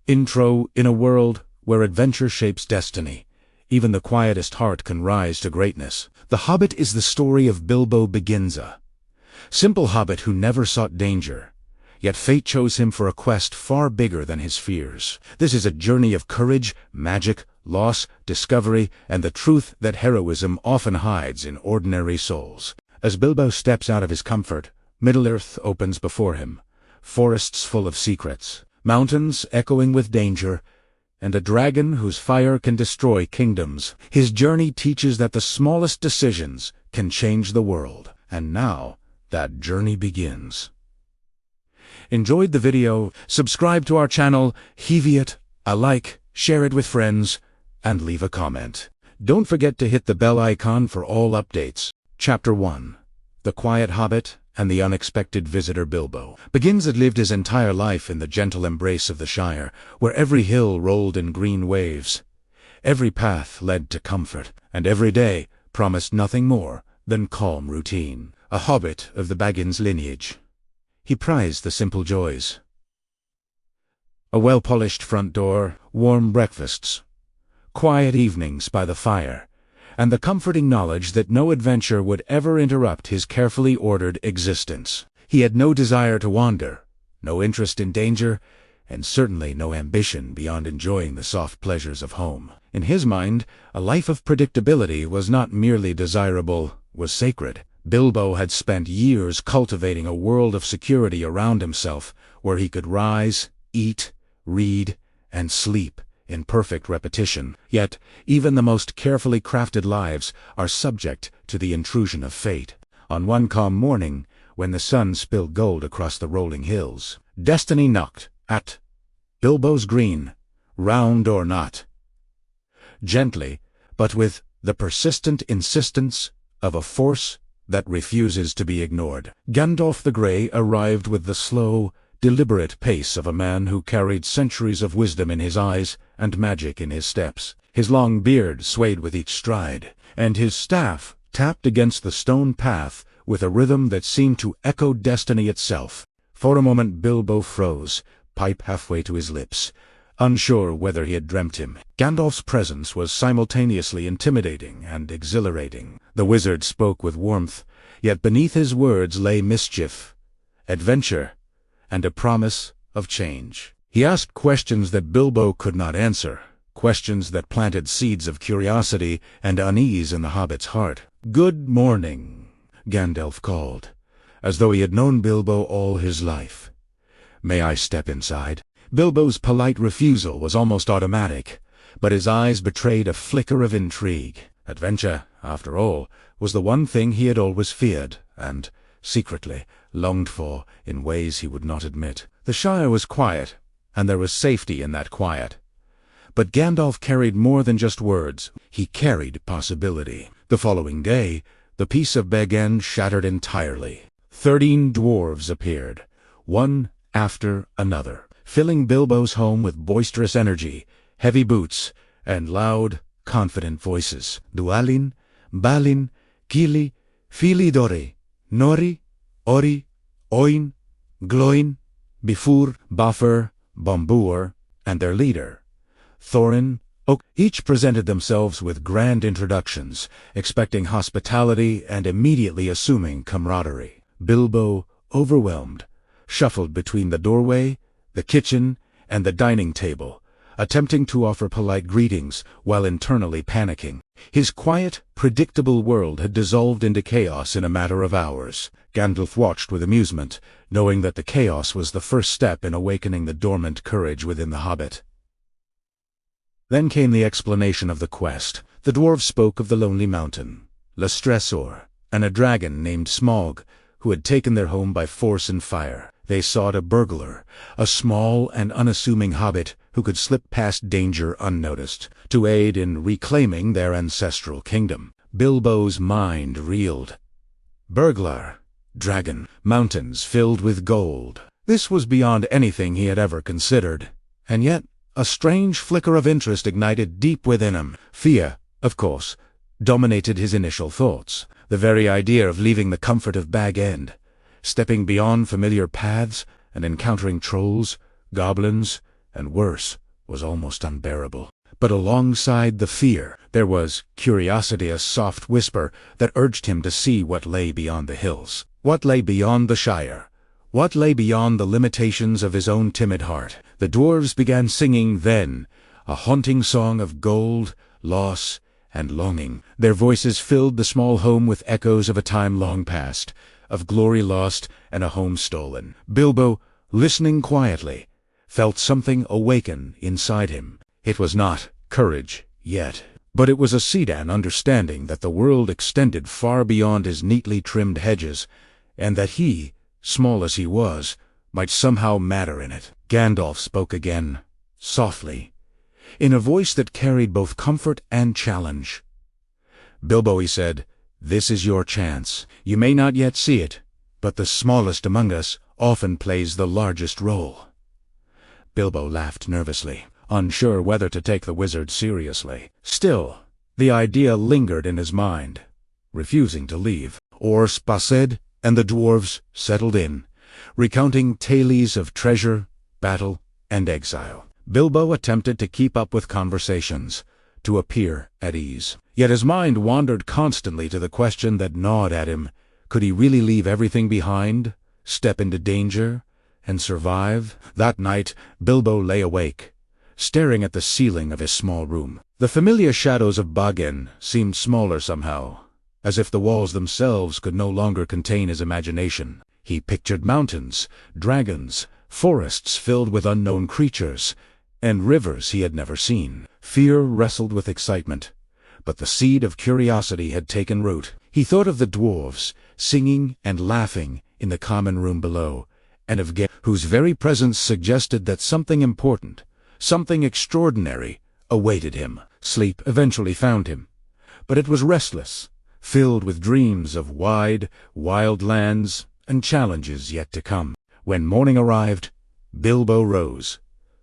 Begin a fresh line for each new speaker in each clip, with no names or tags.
Intro: in a world where adventure shapes destiny, even the quietest heart can rise to greatness. The Hobbit is the story of Bilbo Baggins, simple hobbit who never sought danger, yet fate chose him for a quest far bigger than his fears. This is a journey of courage, magic, loss, discovery, and the truth that heroism often hides in ordinary souls. As Bilbo steps out of his comfort, Middle-earth opens before him, forests full of secrets, mountains echoing with danger, and a dragon whose fire can destroy kingdoms. His journey teaches that the smallest decisions can change the world. And now, that journey begins. Enjoyed the video? Subscribe to our channel, give it a like, share it with friends, and leave a comment. Don't forget to hit the bell icon for all updates. Chapter 1. The Quiet Hobbit and the Unexpected Visitor. Bilbo Baggins had lived his entire life in the gentle embrace of the Shire, where every hill rolled in green waves. Every path led to comfort, and every day promised nothing more than calm routine. A hobbit of the Baggins lineage, he prized the simple joys. A well-polished front door, warm breakfasts, quiet evenings by the fire, and the comforting knowledge that no adventure would ever interrupt his carefully ordered existence. He had no desire to wander, no interest in danger, and certainly no ambition beyond enjoying the soft pleasures of home. In his mind, a life of predictability was not merely desirable, was sacred. Bilbo had spent years cultivating a world of security around himself, where he could rise, eat, read, and sleep in perfect repetition. Yet, even the most carefully crafted lives are subject to the intrusion of fate. On one calm morning, when the sun spilled gold across the rolling hills, destiny knocked at Bilbo's green, round or not. Gently, but with the persistent insistence of a force that refuses to be ignored. Gandalf the Grey arrived with the slow, deliberate pace of a man who carried centuries of wisdom in his eyes and magic in his steps. His long beard swayed with each stride, and his staff tapped against the stone path with a rhythm that seemed to echo destiny itself. For a moment Bilbo froze, pipe halfway to his lips, unsure whether he had dreamt him. Gandalf's presence was simultaneously intimidating and exhilarating. The wizard spoke with warmth, yet beneath his words lay mischief, adventure, and a promise of change. He asked questions that Bilbo could not answer, questions that planted seeds of curiosity and unease in the hobbit's heart. "Good morning," Gandalf called, as though he had known Bilbo all his life. "May I step inside?" Bilbo's polite refusal was almost automatic, but his eyes betrayed a flicker of intrigue. Adventure, after all, was the one thing he had always feared, and, secretly, longed for in ways he would not admit. The Shire was quiet, and there was safety in that quiet. But Gandalf carried more than just words. He carried possibility. The following day, the peace of Bag End shattered entirely. 13 dwarves appeared, one after another, filling Bilbo's home with boisterous energy, heavy boots, and loud, confident voices. Dualin, Balin, Kili, Filidori, Nori, Ori, Oin, Gloin, Bifur, Bafur, Bombur, and their leader, Thorin, Oak, each presented themselves with grand introductions, expecting hospitality and immediately assuming camaraderie. Bilbo, overwhelmed, shuffled between the doorway, the kitchen, and the dining table, attempting to offer polite greetings while internally panicking. His quiet, predictable world had dissolved into chaos in a matter of hours. Gandalf watched with amusement, knowing that the chaos was the first step in awakening the dormant courage within the hobbit. Then came the explanation of the quest. The dwarves spoke of the Lonely Mountain, Lestressor, and a dragon named Smaug, who had taken their home by force and fire. They sought a burglar, a small and unassuming hobbit who could slip past danger unnoticed, to aid in reclaiming their ancestral kingdom. Bilbo's mind reeled. Burglar, dragon, mountains filled with gold. This was beyond anything he had ever considered, and yet a strange flicker of interest ignited deep within him. Fear, of course, dominated his initial thoughts. The very idea of leaving the comfort of Bag End, stepping beyond familiar paths and encountering trolls, goblins, and worse, was almost unbearable. But alongside the fear, there was curiosity, a soft whisper that urged him to see what lay beyond the hills. What lay beyond the Shire? What lay beyond the limitations of his own timid heart? The dwarves began singing then, a haunting song of gold, loss, and longing. Their voices filled the small home with echoes of a time long past, of glory lost and a home stolen. Bilbo, listening quietly, felt something awaken inside him. It was not courage yet, but it was a seedha understanding that the world extended far beyond his neatly trimmed hedges, and that he, small as he was, might somehow matter in it. Gandalf spoke again, softly, in a voice that carried both comfort and challenge. "Bilbo," he said, "this is your chance. You may not yet see it, but the smallest among us often plays the largest role." Bilbo laughed nervously, unsure whether to take the wizard seriously. Still, the idea lingered in his mind, refusing to leave. Orcs passed, and the dwarves settled in, recounting tales of treasure, battle, and exile. Bilbo attempted to keep up with conversations, to appear at ease. Yet his mind wandered constantly to the question that gnawed at him. Could he really leave everything behind, step into danger, and survive? That night, Bilbo lay awake, staring at the ceiling of his small room. The familiar shadows of Baggins seemed smaller somehow, as if the walls themselves could no longer contain his imagination. He pictured mountains, dragons, forests filled with unknown creatures, and rivers he had never seen. Fear wrestled with excitement, but the seed of curiosity had taken root. He thought of the dwarves, singing and laughing in the common room below, and of Gandalf, whose very presence suggested that something important, something extraordinary, awaited him. Sleep eventually found him, but it was restless, filled with dreams of wide, wild lands and challenges yet to come. When morning arrived, Bilbo rose,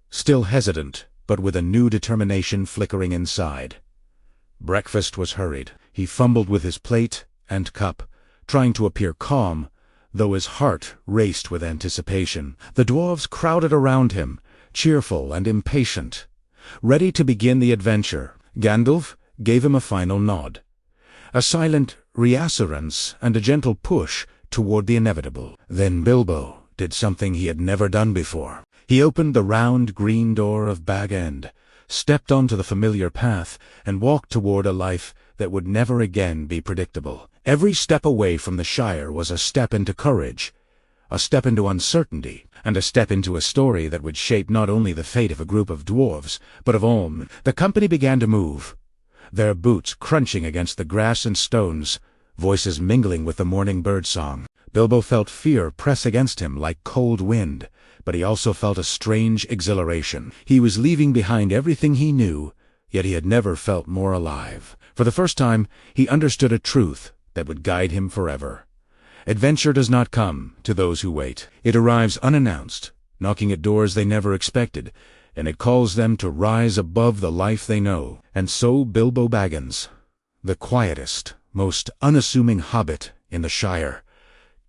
still hesitant, but with a new determination flickering inside. Breakfast was hurried. He fumbled with his plate and cup, trying to appear calm, though his heart raced with anticipation. The dwarves crowded around him, cheerful and impatient, ready to begin the adventure. Gandalf gave him a final nod, a silent reassurance and a gentle push toward the inevitable. Then Bilbo did something he had never done before. He opened the round green door of Bag End, stepped onto the familiar path, and walked toward a life that would never again be predictable. Every step away from the Shire was a step into courage, a step into uncertainty, and a step into a story that would shape not only the fate of a group of dwarves, but of all. The company began to move, their boots crunching against the grass and stones, voices mingling with the morning bird song. Bilbo felt fear press against him like cold wind, but he also felt a strange exhilaration. He was leaving behind everything he knew, yet he had never felt more alive. For the first time, he understood a truth that would guide him forever. Adventure does not come to those who wait. It arrives unannounced, knocking at doors they never expected, and it calls them to rise above the life they know. And so Bilbo Baggins, the quietest, most unassuming hobbit in the Shire,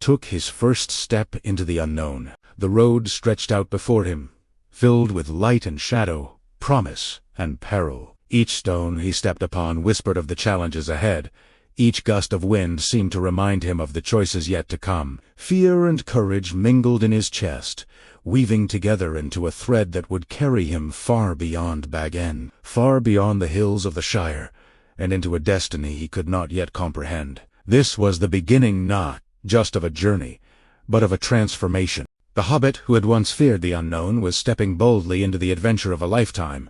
took his first step into the unknown. The road stretched out before him, filled with light and shadow, promise and peril. Each stone he stepped upon whispered of the challenges ahead. Each gust of wind seemed to remind him of the choices yet to come. Fear and courage mingled in his chest, weaving together into a thread that would carry him far beyond Bag End, far beyond the hills of the Shire, and into a destiny he could not yet comprehend. This was the beginning not just of a journey, but of a transformation. The hobbit who had once feared the unknown was stepping boldly into the adventure of a lifetime,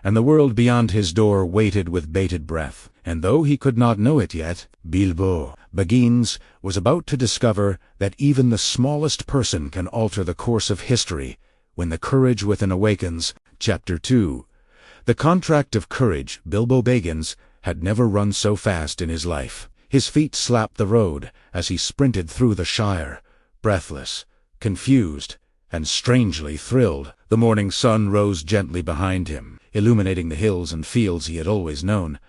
and the world beyond his door waited with bated breath. And though he could not know it yet, Bilbo Baggins was about to discover that even the smallest person can alter the course of history when the courage within awakens. Chapter 2. The contract of courage. Bilbo Baggins had never run so fast in his life. His feet slapped the road as he sprinted through the Shire, breathless, confused, and strangely thrilled. The morning sun rose gently behind him, illuminating the hills and fields he had always known.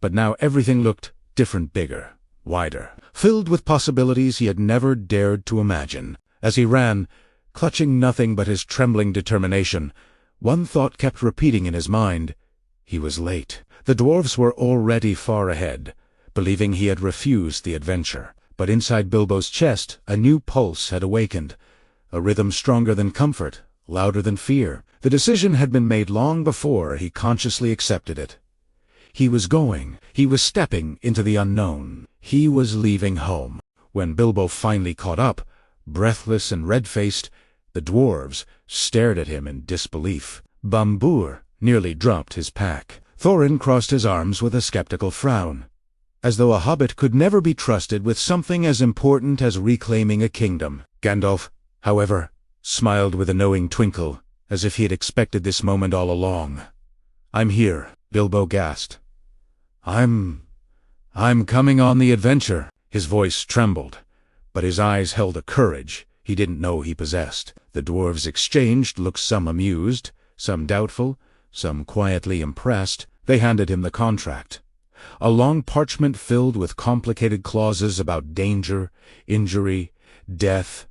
But now everything looked different, bigger, wider, filled with possibilities he had never dared to imagine. As he ran, clutching nothing but his trembling determination, One thought kept repeating in his mind. He was late. The dwarves were already far ahead, believing he had refused the adventure. But inside Bilbo's chest, a new pulse had awakened, a rhythm stronger than comfort, louder than fear. The decision had been made long before he consciously accepted it. He was stepping into the unknown. He was leaving home. When Bilbo finally caught up, breathless and red-faced, the dwarves stared at him in disbelief. Bambur nearly dropped his pack. Thorin crossed his arms with a skeptical frown, as though a hobbit could never be trusted with something as important as reclaiming a kingdom. Gandalf, however, smiled with a knowing twinkle, as if he had expected this moment all along. "I'm here," Bilbo gasped. I'm coming on the adventure." His voice trembled, but his eyes held a courage he didn't know he possessed. The dwarves exchanged looks, some amused, some doubtful, some quietly impressed. They handed him the contract. A long parchment filled with complicated clauses about danger, injury, death,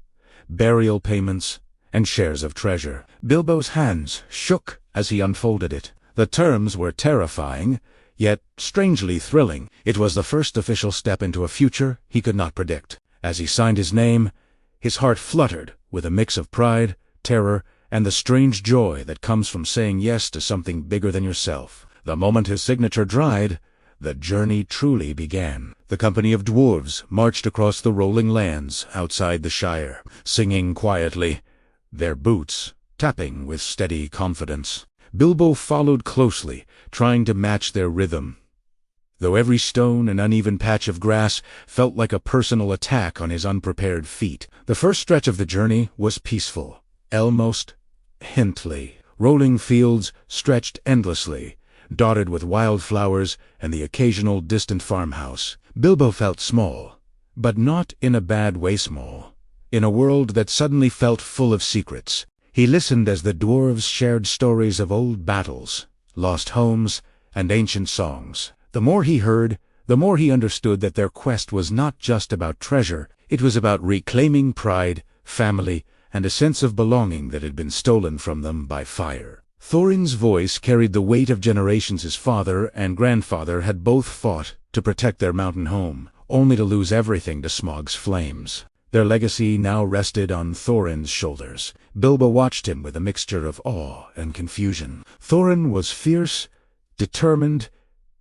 burial payments, and shares of treasure. Bilbo's hands shook as he unfolded it. The terms were terrifying, yet strangely thrilling. It was the first official step into a future he could not predict. As he signed his name, his heart fluttered with a mix of pride, terror, and the strange joy that comes from saying yes to something bigger than yourself. The moment his signature dried, the journey truly began. The company of dwarves marched across the rolling lands outside the Shire, singing quietly, their boots tapping with steady confidence. Bilbo followed closely, trying to match their rhythm, though every stone and uneven patch of grass felt like a personal attack on his unprepared feet. The first stretch of the journey was peaceful, almost Hintly. Rolling fields stretched endlessly, dotted with wildflowers and the occasional distant farmhouse. Bilbo felt small, but not in a bad way small, in a world that suddenly felt full of secrets. He listened as the dwarves shared stories of old battles, lost homes, and ancient songs. The more he heard, the more he understood that their quest was not just about treasure. It was about reclaiming pride, family, and a sense of belonging that had been stolen from them by fire. Thorin's voice carried the weight of generations. His father and grandfather had both fought to protect their mountain home, only to lose everything to Smaug's flames. Their legacy now rested on Thorin's shoulders. Bilbo watched him with a mixture of awe and confusion. Thorin was fierce, determined,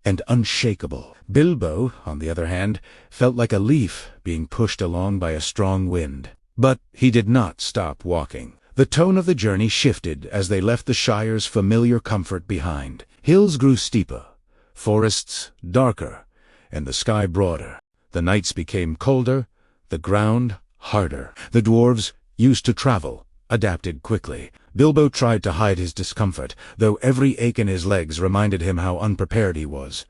and unshakable. Bilbo, on the other hand, felt like a leaf being pushed along by a strong wind. But he did not stop walking. The tone of the journey shifted as they left the Shire's familiar comfort behind. Hills grew steeper, forests darker, and the sky broader. The nights became colder, the ground harder. The dwarves, used to travel, adapted quickly. Bilbo tried to hide his discomfort, though every ache in his legs reminded him how unprepared he was.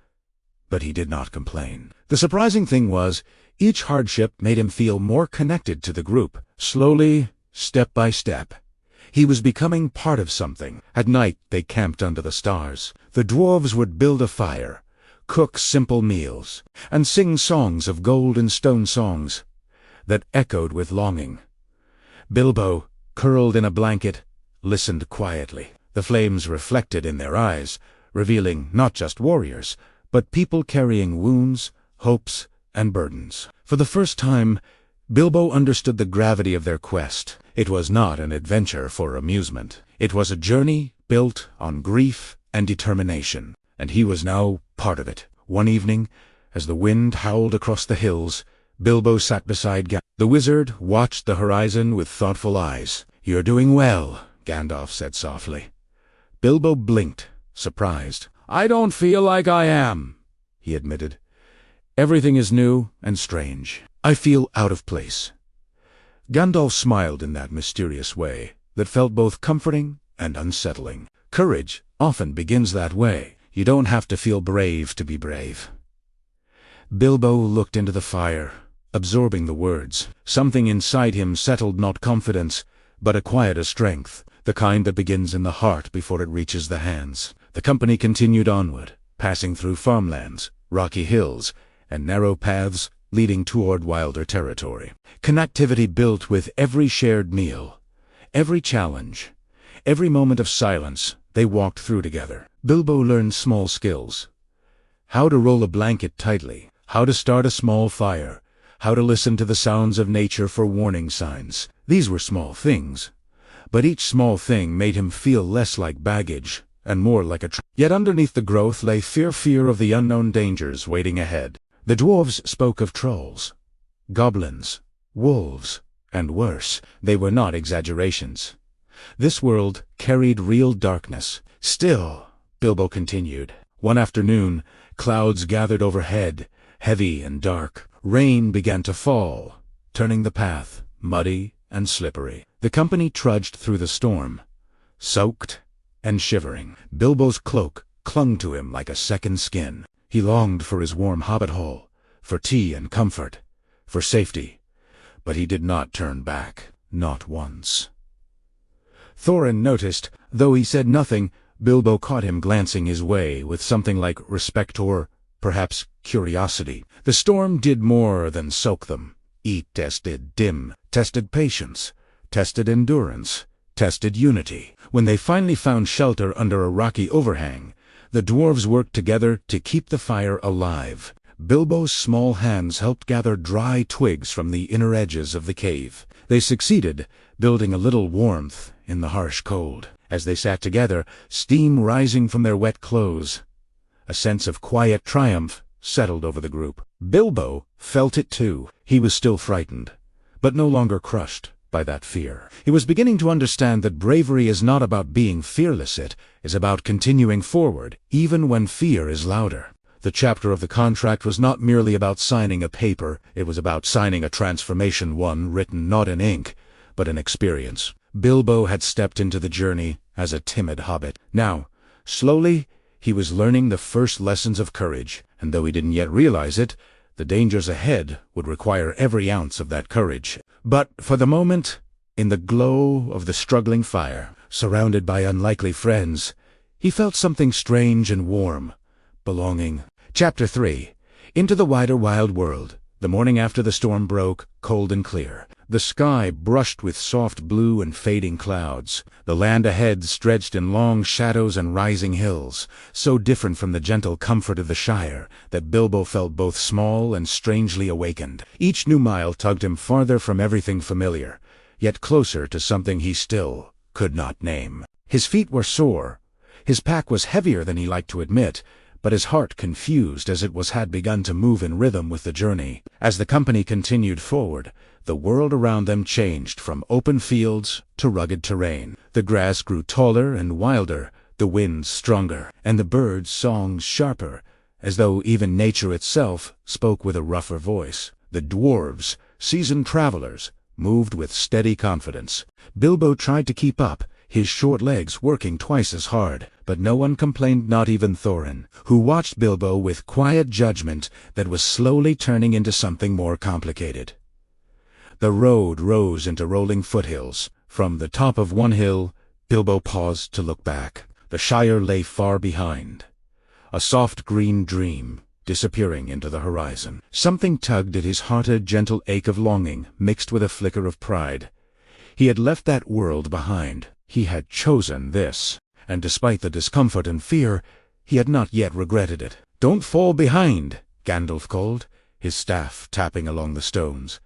But he did not complain. The surprising thing was, each hardship made him feel more connected to the group. Slowly, step by step, he was becoming part of something. At night they camped under the stars. The dwarves would build a fire, cook simple meals, and sing songs of gold and stone songs that echoed with longing. Bilbo, curled in a blanket, listened quietly. The flames reflected in their eyes, revealing not just warriors, but people carrying wounds, hopes, and burdens. For the first time, Bilbo understood the gravity of their quest. It was not an adventure for amusement. It was a journey built on grief and determination, and he was now part of it. One evening, as the wind howled across the hills, Bilbo sat beside Gandalf. The wizard watched the horizon with thoughtful eyes. "You're doing well," Gandalf said softly. Bilbo blinked, surprised. "I don't feel like I am," he admitted. "Everything is new and strange. I feel out of place." Gandalf smiled in that mysterious way that felt both comforting and unsettling. Courage often begins that way. You don't have to feel brave to be brave. Bilbo looked into the fire, absorbing the words. Something inside him settled, not confidence, but a quieter strength, the kind that begins in the heart before it reaches the hands. The company continued onward, passing through farmlands, rocky hills, and narrow paths leading toward wilder territory. Connectivity built with every shared meal, every challenge, Every moment of silence they walked through together. Bilbo learned small skills. How to roll a blanket tightly, how to start a small fire, how to listen to the sounds of nature for warning signs. These were small things, but each small thing made him feel less like baggage and more like a Yet underneath the growth lay fear of the unknown dangers waiting ahead. The dwarves spoke of trolls, goblins, wolves, and worse. They were not exaggerations. This world carried real darkness. Still, Bilbo continued. One afternoon, clouds gathered overhead, heavy and dark. Rain began to fall, turning the path muddy and slippery. The company trudged through the storm, soaked and shivering. Bilbo's cloak clung to him like a second skin. He longed for his warm hobbit hole, for tea and comfort, for safety, but he did not turn back, not once. Thorin noticed. Though he said nothing, Bilbo caught him glancing his way with something like respect or, perhaps, curiosity. The storm did more than soak them. It tested tested patience, tested endurance, tested unity. When they finally found shelter under a rocky overhang, the dwarves worked together to keep the fire alive. Bilbo's small hands helped gather dry twigs from the inner edges of the cave. They succeeded, building a little warmth in the harsh cold. As they sat together, steam rising from their wet clothes, a sense of quiet triumph settled over the group. Bilbo felt it too. He was still frightened, but no longer crushed by that fear. He was beginning to understand that bravery is not about being fearless, it is about continuing forward, even when fear is louder. The chapter of the contract was not merely about signing a paper, it was about signing a transformation, one written not in ink, but in experience. Bilbo had stepped into the journey as a timid hobbit. Now, slowly, he was learning the first lessons of courage, and though he didn't yet realize it, the dangers ahead would require every ounce of that courage. But for the moment, in the glow of the struggling fire, surrounded by unlikely friends, he felt something strange and warm, belonging. Chapter 3. Into the wider wild world. The morning after the storm broke, cold and clear. The sky brushed with soft blue and fading clouds. The land ahead stretched in long shadows and rising hills, so different from the gentle comfort of the Shire that Bilbo felt both small and strangely awakened. Each new mile tugged him farther from everything familiar, yet closer to something he still could not name. His feet were sore. His pack was heavier than he liked to admit, but his heart confused as it had begun to move in rhythm with the journey. As the company continued forward, the world around them changed from open fields to rugged terrain. The grass grew taller and wilder, the winds stronger, and the birds' songs sharper, as though even nature itself spoke with a rougher voice. The dwarves, seasoned travelers, moved with steady confidence. Bilbo tried to keep up, his short legs working twice as hard, but no one complained, not even Thorin, who watched Bilbo with quiet judgment that was slowly turning into something more complicated. The road rose into rolling foothills. From the top of one hill, Bilbo paused to look back. The Shire lay far behind, a soft green dream disappearing into the horizon. Something tugged at his heart, a gentle ache of longing mixed with a flicker of pride. He had left that world behind. He had chosen this, and despite the discomfort and fear, he had not yet regretted it. "Don't fall behind," Gandalf called, his staff tapping along the stones.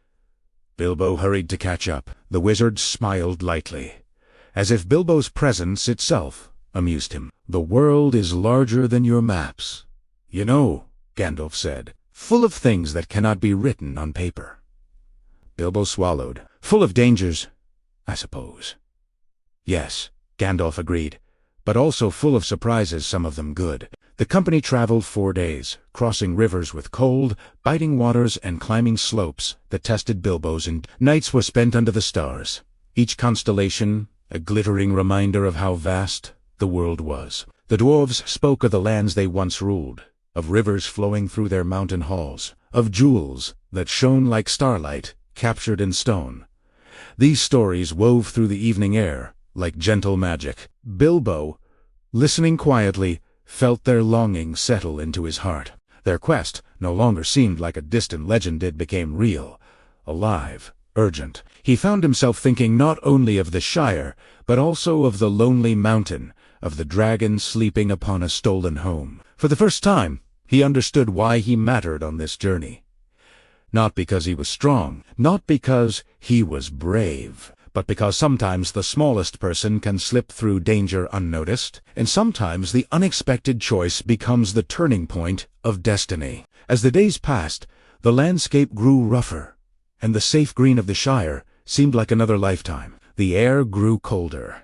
Bilbo hurried to catch up. The wizard smiled lightly, as if Bilbo's presence itself amused him. "The world is larger than your maps, you know," Gandalf said, "full of things that cannot be written on paper." Bilbo swallowed. "Full of dangers, I suppose." "Yes," Gandalf agreed, "but also full of surprises, some of them good." The company traveled 4 days, crossing rivers with cold, biting waters and climbing slopes that tested Bilbo's nights were spent under the stars, each constellation a glittering reminder of how vast the world was. The dwarves spoke of the lands they once ruled, of rivers flowing through their mountain halls, of jewels that shone like starlight captured in stone. These stories wove through the evening air like gentle magic. Bilbo, listening quietly, felt their longing settle into his heart. Their quest no longer seemed like a distant legend, it became real, alive, urgent. He found himself thinking not only of the Shire, but also of the lonely mountain, of the dragon sleeping upon a stolen home. For the first time, he understood why he mattered on this journey. Not because he was strong, not because he was brave, but because sometimes the smallest person can slip through danger unnoticed, and sometimes the unexpected choice becomes the turning point of destiny. As the days passed, the landscape grew rougher, and the safe green of the Shire seemed like another lifetime. The air grew colder.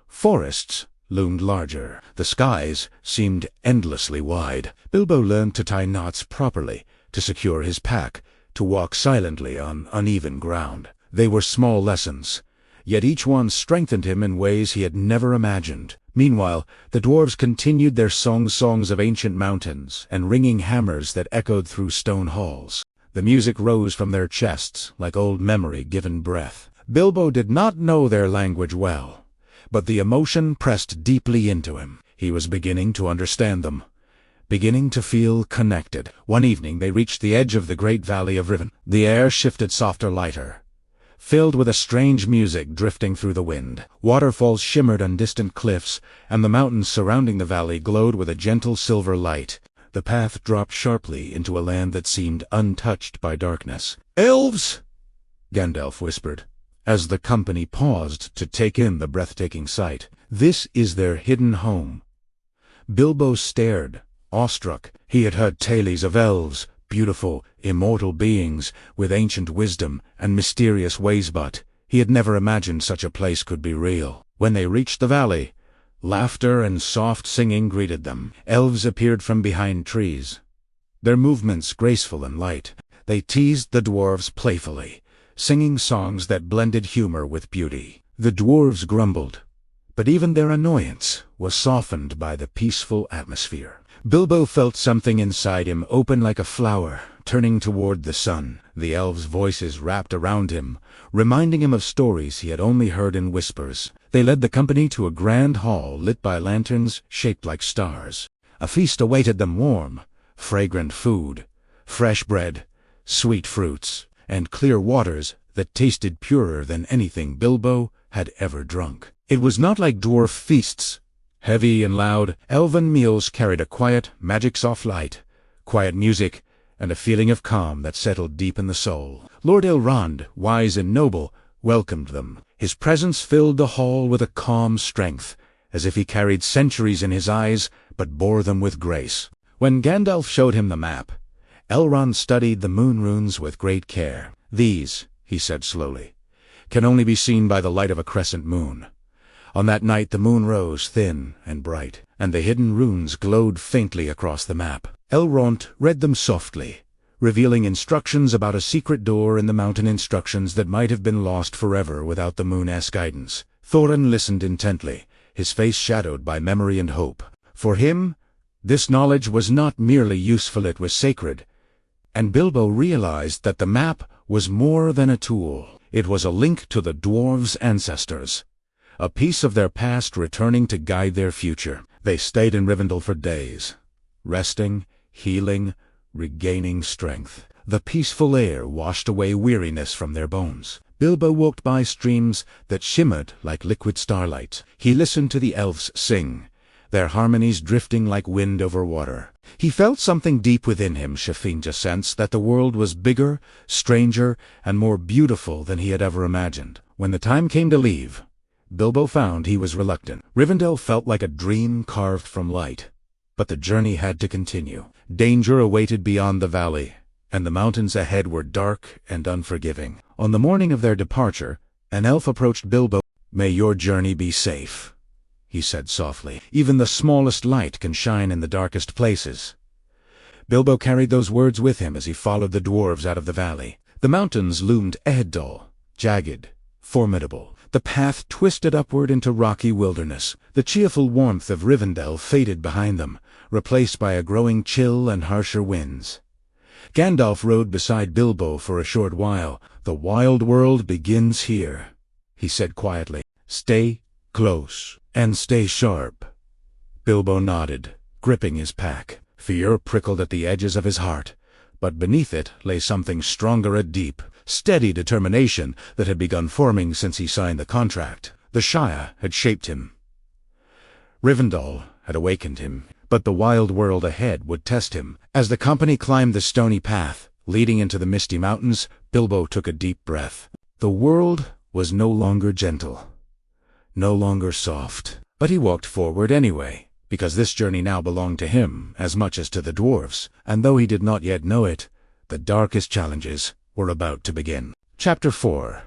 Forests loomed larger. The skies seemed endlessly wide. Bilbo learned to tie knots properly, to secure his pack, to walk silently on uneven ground. They were small lessons, yet each one strengthened him in ways he had never imagined. Meanwhile, the dwarves continued their songs of ancient mountains and ringing hammers that echoed through stone halls. The music rose from their chests like old memory given breath. Bilbo did not know their language well, but the emotion pressed deeply into him. He was beginning to understand them, beginning to feel connected. One evening they reached the edge of the great valley of Riven. The air shifted softer, lighter, filled with a strange music drifting through the wind. Waterfalls shimmered on distant cliffs, and the mountains surrounding the valley glowed with a gentle silver light. The path dropped sharply into a land that seemed untouched by darkness. "Elves!" Gandalf whispered, as the company paused to take in the breathtaking sight. "This is their hidden home." Bilbo stared, awestruck. He had heard tales of elves, beautiful, immortal beings with ancient wisdom and mysterious ways, but he had never imagined such a place could be real. When they reached the valley, laughter and soft singing greeted them. Elves appeared from behind trees, their movements graceful and light. They teased the dwarves playfully, singing songs that blended humor with beauty. The dwarves grumbled, but even their annoyance was softened by the peaceful atmosphere. Bilbo felt something inside him open like a flower, turning toward the sun. The elves' voices wrapped around him, reminding him of stories he had only heard in whispers. They led the company to a grand hall lit by lanterns shaped like stars. A feast awaited them: warm, fragrant food, fresh bread, sweet fruits, and clear waters that tasted purer than anything Bilbo had ever drunk. It was not like dwarf feasts, heavy and loud. Elven meals carried a quiet, magic soft light, quiet music, and a feeling of calm that settled deep in the soul. Lord Elrond, wise and noble, welcomed them. His presence filled the hall with a calm strength, as if he carried centuries in his eyes, but bore them with grace. When Gandalf showed him the map, Elrond studied the moon runes with great care. "These," he said slowly, "can only be seen by the light of a crescent moon." On that night the moon rose thin and bright, and the hidden runes glowed faintly across the map. Elrond read them softly, revealing instructions about a secret door in the mountain, instructions that might have been lost forever without the moon's guidance. Thorin listened intently, his face shadowed by memory and hope. For him, this knowledge was not merely useful, it was sacred. And Bilbo realized that the map was more than a tool. It was a link to the dwarves' ancestors, a piece of their past returning to guide their future. They stayed in Rivendell for days, resting, healing, regaining strength. The peaceful air washed away weariness from their bones. Bilbo walked by streams that shimmered like liquid starlight. He listened to the elves sing, their harmonies drifting like wind over water. He felt something deep within him, Shafinja sensed, that the world was bigger, stranger, and more beautiful than he had ever imagined. When the time came to leave, Bilbo found he was reluctant. Rivendell felt like a dream carved from light, but the journey had to continue. Danger awaited beyond the valley, and the mountains ahead were dark and unforgiving. On the morning of their departure, an elf approached Bilbo. "May your journey be safe," he said softly. "Even the smallest light can shine in the darkest places." Bilbo carried those words with him as he followed the dwarves out of the valley. The mountains loomed Eheddol, jagged, formidable. The path twisted upward into rocky wilderness. The cheerful warmth of Rivendell faded behind them, replaced by a growing chill and harsher winds. Gandalf rode beside Bilbo for a short while. "The wild world begins here," he said quietly. "Stay close, and stay sharp." Bilbo nodded, gripping his pack. Fear prickled at the edges of his heart, but beneath it lay something stronger, a deep, steady determination that had begun forming since he signed the contract. The Shire had shaped him. Rivendell had awakened him, but the wild world ahead would test him. As the company climbed the stony path leading into the misty mountains, Bilbo took a deep breath. The world was no longer gentle, no longer soft. But he walked forward anyway, because this journey now belonged to him as much as to the dwarves, and though he did not yet know it, the darkest challenges were about to begin. Chapter 4.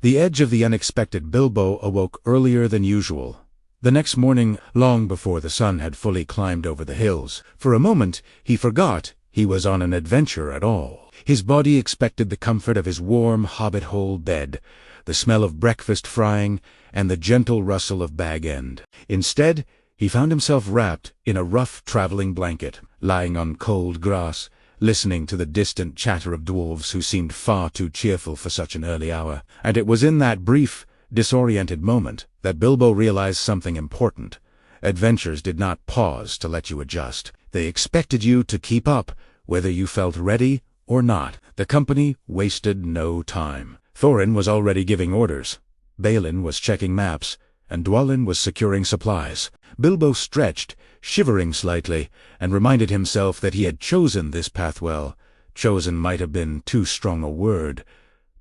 The edge of the unexpected. Bilbo awoke earlier than usual. The next morning, long before the sun had fully climbed over the hills. For a moment, he forgot he was on an adventure at all. His body expected the comfort of his warm hobbit-hole bed, the smell of breakfast frying, and the gentle rustle of bag end. Instead, he found himself wrapped in a rough traveling blanket, lying on cold grass, listening to the distant chatter of dwarves who seemed far too cheerful for such an early hour. And it was in that brief, disoriented moment that Bilbo realized something important. Adventures did not pause to let you adjust. They expected you to keep up, whether you felt ready or not. The company wasted no time. Thorin was already giving orders. Balin was checking maps, and Dwalin was securing supplies. Bilbo stretched, shivering slightly, and reminded himself that he had chosen this path well. Chosen might have been too strong a word.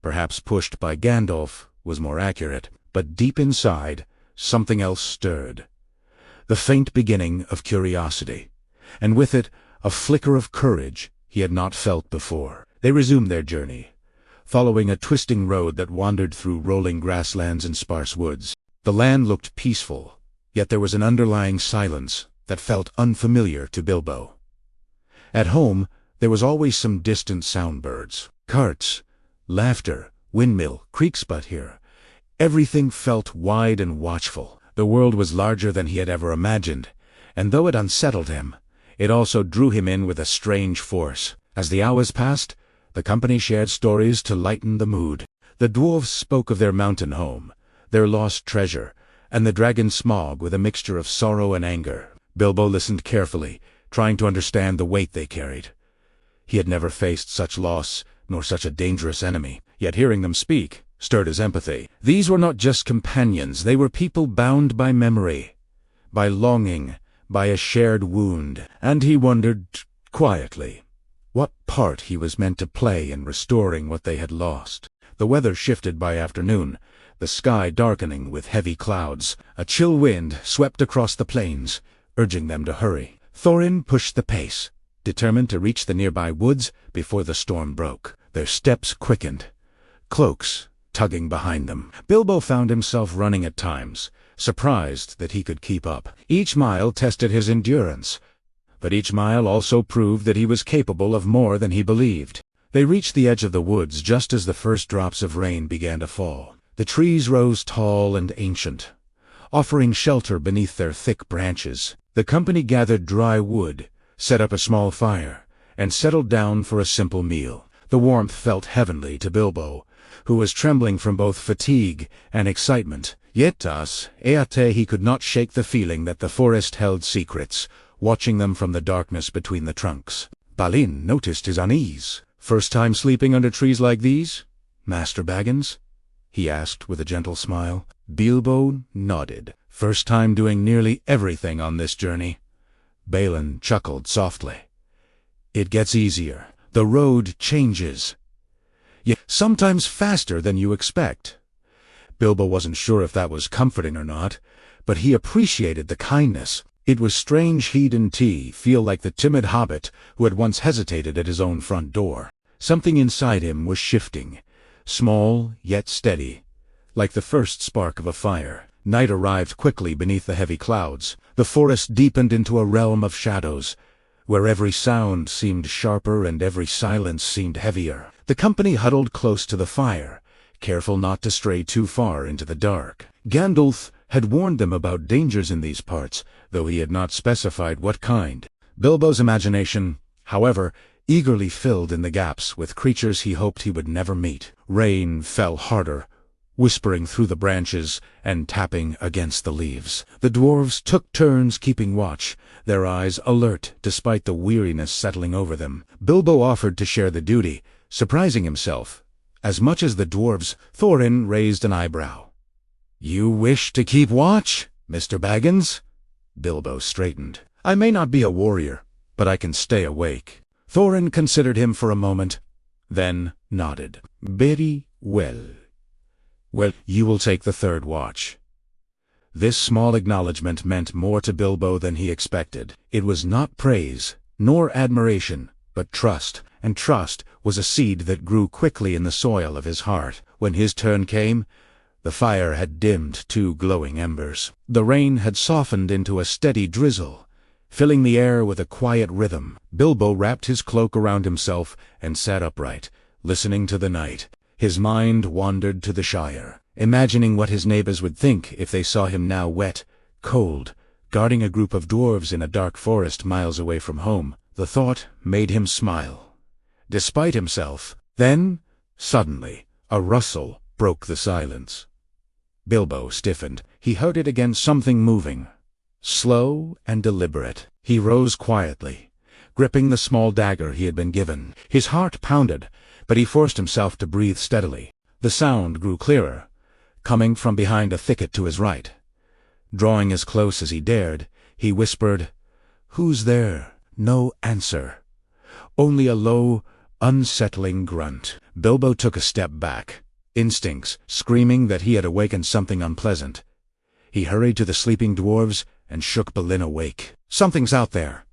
Perhaps pushed by Gandalf was more accurate. But deep inside, something else stirred. The faint beginning of curiosity, and with it a flicker of courage he had not felt before. They resumed their journey, following a twisting road that wandered through rolling grasslands and sparse woods. The land looked peaceful, yet there was an underlying silence that felt unfamiliar to Bilbo. At home, there was always some distant soundbirds, carts, laughter, windmill, creaks, but here, everything felt wide and watchful. The world was larger than he had ever imagined, and though it unsettled him, it also drew him in with a strange force. As the hours passed, the company shared stories to lighten the mood. The dwarves spoke of their mountain home, their lost treasure, and the dragon Smaug with a mixture of sorrow and anger. Bilbo listened carefully, trying to understand the weight they carried. He had never faced such loss, nor such a dangerous enemy, yet hearing them speak stirred his empathy. These were not just companions, they were people bound by memory, by longing, by a shared wound, and he wondered, quietly, what part he was meant to play in restoring what they had lost. The weather shifted by afternoon, the sky darkening with heavy clouds. A chill wind swept across the plains, urging them to hurry. Thorin pushed the pace, determined to reach the nearby woods before the storm broke. Their steps quickened, cloaks tugging behind them. Bilbo found himself running at times, surprised that he could keep up. Each mile tested his endurance, but each mile also proved that he was capable of more than he believed. They reached the edge of the woods just as the first drops of rain began to fall. The trees rose tall and ancient, offering shelter beneath their thick branches. The company gathered dry wood, set up a small fire, and settled down for a simple meal. The warmth felt heavenly to Bilbo, who was trembling from both fatigue and excitement. Yet he could not shake the feeling that the forest held secrets, watching them from the darkness between the trunks. Balin noticed his unease. "First time sleeping under trees like these, Master Baggins?" he asked with a gentle smile. Bilbo nodded. "First time doing nearly everything on this journey." Balin chuckled softly. "It gets easier. The road changes. Yet sometimes faster than you expect." Bilbo wasn't sure if that was comforting or not, but he appreciated the kindness. It was strange he and T feel like the timid hobbit who had once hesitated at his own front door. Something inside him was shifting, small yet steady, like the first spark of a fire. Night arrived quickly beneath the heavy clouds. The forest deepened into a realm of shadows, where every sound seemed sharper and every silence seemed heavier. The company huddled close to the fire, careful not to stray too far into the dark. Gandalf had warned them about dangers in these parts, though he had not specified what kind. Bilbo's imagination, however, eagerly filled in the gaps with creatures he hoped he would never meet. Rain fell harder, whispering through the branches and tapping against the leaves. The dwarves took turns keeping watch, their eyes alert despite the weariness settling over them. Bilbo offered to share the duty, surprising himself As much as the dwarves, Thorin raised an eyebrow. "You wish to keep watch, Mr. Baggins?" Bilbo straightened. "I may not be a warrior, but I can stay awake." Thorin considered him for a moment, then nodded. "Very well. Well, you will take the third watch." This small acknowledgment meant more to Bilbo than he expected. It was not praise, nor admiration, but trust, and trust was a seed that grew quickly in the soil of his heart. When his turn came, the fire had dimmed to glowing embers. The rain had softened into a steady drizzle, filling the air with a quiet rhythm. Bilbo wrapped his cloak around himself and sat upright, listening to the night. His mind wandered to the Shire, imagining what his neighbors would think if they saw him now wet, cold, guarding a group of dwarves in a dark forest miles away from home. The thought made him smile, despite himself. Then, suddenly, a rustle broke the silence. Bilbo stiffened. He heard it again, something moving. Slow and deliberate. He rose quietly, gripping the small dagger he had been given. His heart pounded, but he forced himself to breathe steadily. The sound grew clearer, coming from behind a thicket to his right. Drawing as close as he dared, he whispered, "Who's there?" No answer. Only a low, unsettling grunt. Bilbo took a step back, instincts screaming that he had awakened something unpleasant. He hurried to the sleeping dwarves and shook Balin awake. "Something's out there,"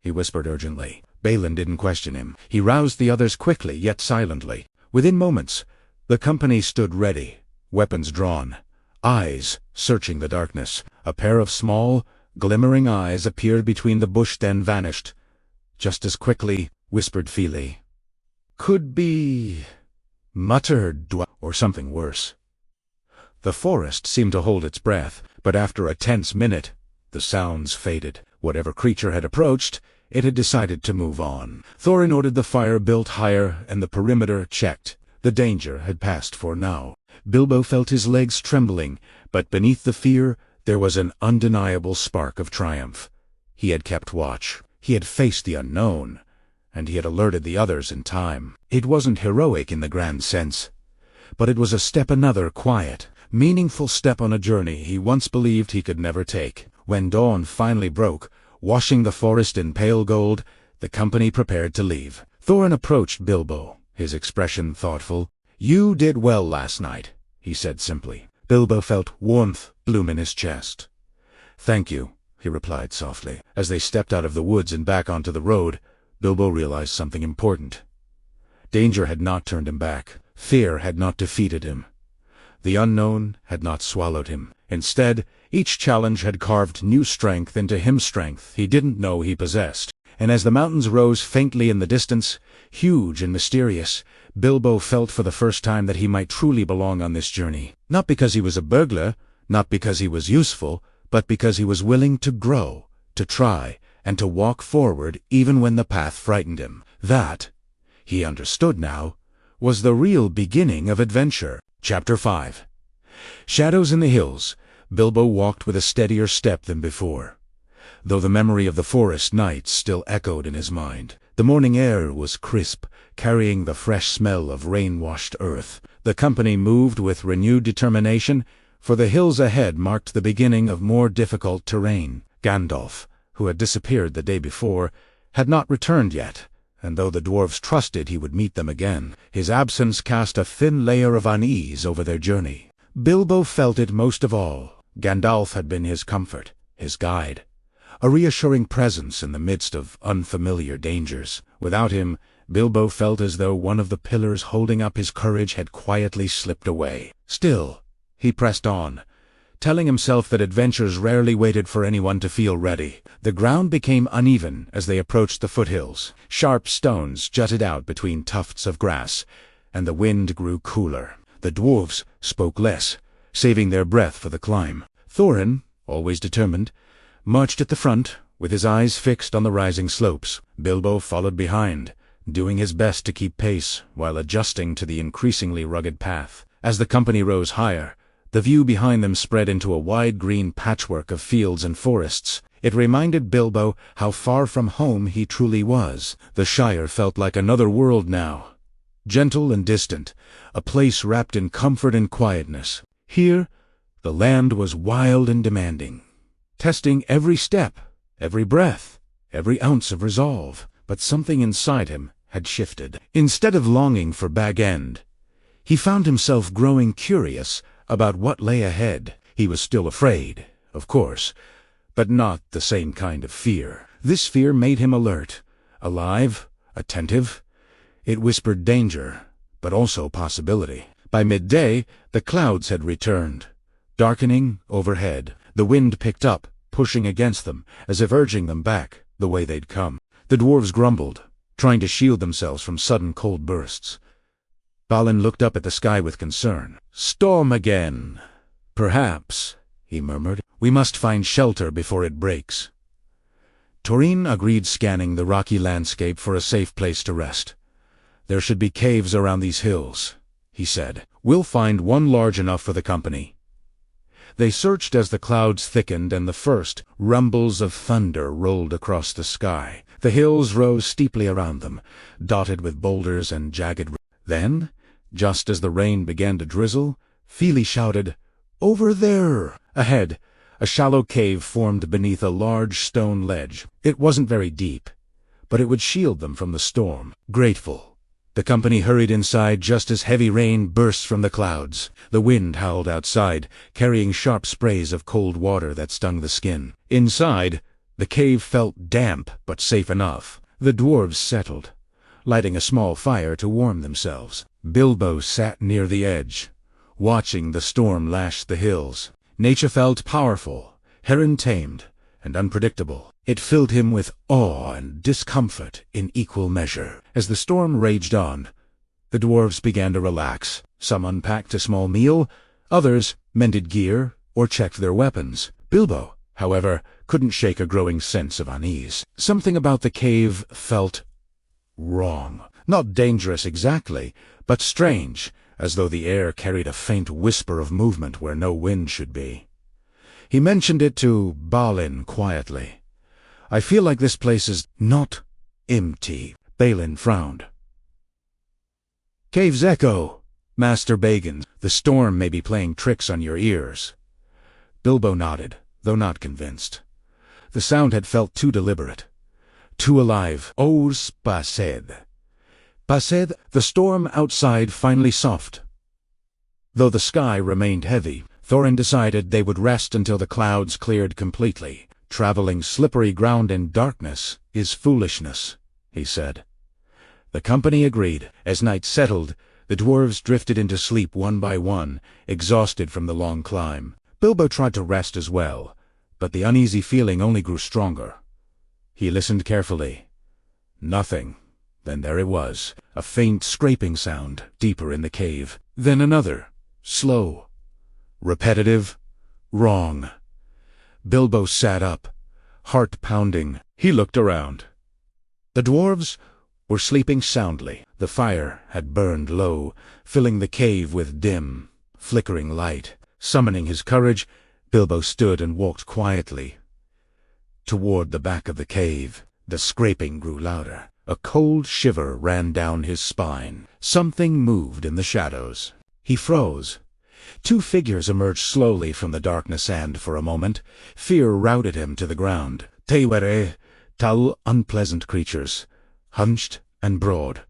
he whispered urgently. Balin didn't question him. He roused the others quickly, yet silently. Within moments, the company stood ready, weapons drawn, eyes searching the darkness. A pair of small, glimmering eyes appeared between the bush, then vanished. Just as quickly, whispered Fili. "Could be," muttered Dwarf, or something worse. The forest seemed to hold its breath, but after a tense minute, the sounds faded. Whatever creature had approached, it had decided to move on. Thorin ordered the fire built higher and the perimeter checked. The danger had passed for now. Bilbo felt his legs trembling, but beneath the fear, there was an undeniable spark of triumph. He had kept watch. He had faced the unknown, and he had alerted the others in time. It wasn't heroic in the grand sense, but it was a step, another quiet, meaningful step on a journey he once believed he could never take. When dawn finally broke, washing the forest in pale gold, the company prepared to leave. Thorin approached Bilbo, his expression thoughtful. "You did well last night," he said simply. Bilbo felt warmth bloom in his chest. "Thank you," he replied softly. As they stepped out of the woods and back onto the road, Bilbo realized something important. Danger had not turned him back. Fear had not defeated him. The unknown had not swallowed him. Instead, each challenge had carved new strength into him, strength he didn't know he possessed. And as the mountains rose faintly in the distance, huge and mysterious, Bilbo felt for the first time that he might truly belong on this journey. Not because he was a burglar, not because he was useful, but because he was willing to grow, to try, and to walk forward even when the path frightened him. That, he understood now, was the real beginning of adventure. Chapter 5. Shadows in the hills. Bilbo walked with a steadier step than before, though the memory of the forest nights still echoed in his mind. The morning air was crisp, carrying the fresh smell of rain-washed earth. The company moved with renewed determination, for the hills ahead marked the beginning of more difficult terrain. Gandalf, who had disappeared the day before, had not returned yet, and though the dwarves trusted he would meet them again, his absence cast a thin layer of unease over their journey. Bilbo felt it most of all. Gandalf had been his comfort, his guide, a reassuring presence in the midst of unfamiliar dangers. Without him, Bilbo felt as though one of the pillars holding up his courage had quietly slipped away. Still, he pressed on, telling himself that adventures rarely waited for anyone to feel ready. The ground became uneven as they approached the foothills. Sharp stones jutted out between tufts of grass, and the wind grew cooler. The dwarves spoke less, saving their breath for the climb. Thorin, always determined, marched at the front, with his eyes fixed on the rising slopes. Bilbo followed behind, doing his best to keep pace while adjusting to the increasingly rugged path. As the company rose higher, the view behind them spread into a wide green patchwork of fields and forests. It reminded Bilbo how far from home he truly was. The Shire felt like another world now, gentle and distant, a place wrapped in comfort and quietness. Here, the land was wild and demanding, testing every step, every breath, every ounce of resolve. But something inside him had shifted. Instead of longing for Bag End, he found himself growing curious about what lay ahead. He was still afraid, of course, but not the same kind of fear. This fear made him alert, alive, attentive. It whispered danger, but also possibility. By midday, the clouds had returned, darkening overhead. The wind picked up, pushing against them, as if urging them back the way they'd come. The dwarves grumbled, trying to shield themselves from sudden cold bursts. Balin looked up at the sky with concern. "Storm again." "Perhaps," he murmured. "We must find shelter before it breaks." Thorin agreed, scanning the rocky landscape for a safe place to rest. "There should be caves around these hills," he said. "We'll find one large enough for the company." They searched as the clouds thickened and the first rumbles of thunder rolled across the sky. The hills rose steeply around them, dotted with boulders and jagged. Then, just as the rain began to drizzle, Fili shouted, "Over there!" Ahead, a shallow cave formed beneath a large stone ledge. It wasn't very deep, but it would shield them from the storm. Grateful, the company hurried inside just as heavy rain burst from the clouds. The wind howled outside, carrying sharp sprays of cold water that stung the skin. Inside, the cave felt damp but safe enough. The dwarves settled, lighting a small fire to warm themselves. Bilbo sat near the edge, watching the storm lash the hills. Nature felt powerful, heron tamed, and unpredictable. It filled him with awe and discomfort in equal measure. As the storm raged on, the dwarves began to relax. Some unpacked a small meal, others mended gear or checked their weapons. Bilbo, however, couldn't shake a growing sense of unease. Something about the cave felt wrong. Not dangerous exactly, but strange, as though the air carried a faint whisper of movement where no wind should be. He mentioned it to Balin quietly. "I feel like this place is not empty." Balin frowned. "Caves echo, Master Baggins. The storm may be playing tricks on your ears." Bilbo nodded, though not convinced. The sound had felt too deliberate, too alive. "Os passed." Passed, the storm outside finally softened. Though the sky remained heavy, Thorin decided they would rest until the clouds cleared completely. "Traveling slippery ground in darkness is foolishness," he said. The company agreed. As night settled, the dwarves drifted into sleep one by one, exhausted from the long climb. Bilbo tried to rest as well, but the uneasy feeling only grew stronger. He listened carefully. Nothing. Then there it was, a faint scraping sound deeper in the cave. Then another, slow, repetitive, wrong. Bilbo sat up, heart pounding. He looked around. The dwarves were sleeping soundly. The fire had burned low, filling the cave with dim, flickering light. Summoning his courage, Bilbo stood and walked quietly toward the back of the cave. The scraping grew louder. A cold shiver ran down his spine. Something moved in the shadows. He froze. Two figures emerged slowly from the darkness and, for a moment, fear routed him to the ground. They were tall, unpleasant creatures, hunched and broad,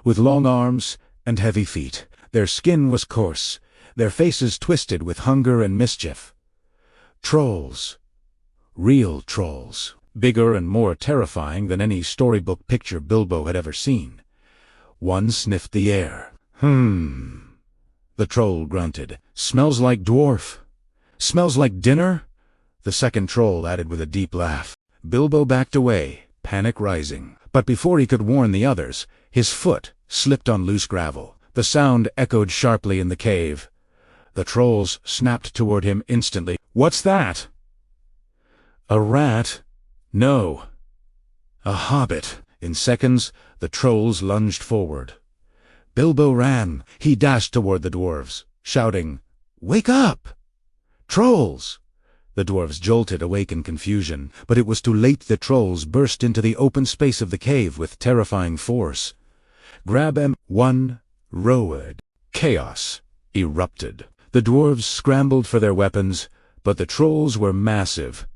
with long arms and heavy feet. Their skin was coarse, their faces twisted with hunger and mischief. Trolls. Real trolls. Bigger and more terrifying than any storybook picture Bilbo had ever seen. One sniffed the air. The troll grunted. "Smells like dwarf." "Smells like dinner?" the second troll added with a deep laugh. Bilbo backed away, panic rising. But before he could warn the others, his foot slipped on loose gravel. The sound echoed sharply in the cave. The trolls snapped toward him instantly. "What's that?" "A rat." "No. A hobbit." In seconds, the trolls lunged forward. Bilbo ran. He dashed toward the dwarves, shouting, "Wake up! Trolls!" The dwarves jolted awake in confusion, but it was too late. The trolls burst into the open space of the cave with terrifying force. Grab 'em. One roared. Chaos erupted. The dwarves scrambled for their weapons, but the trolls were massive,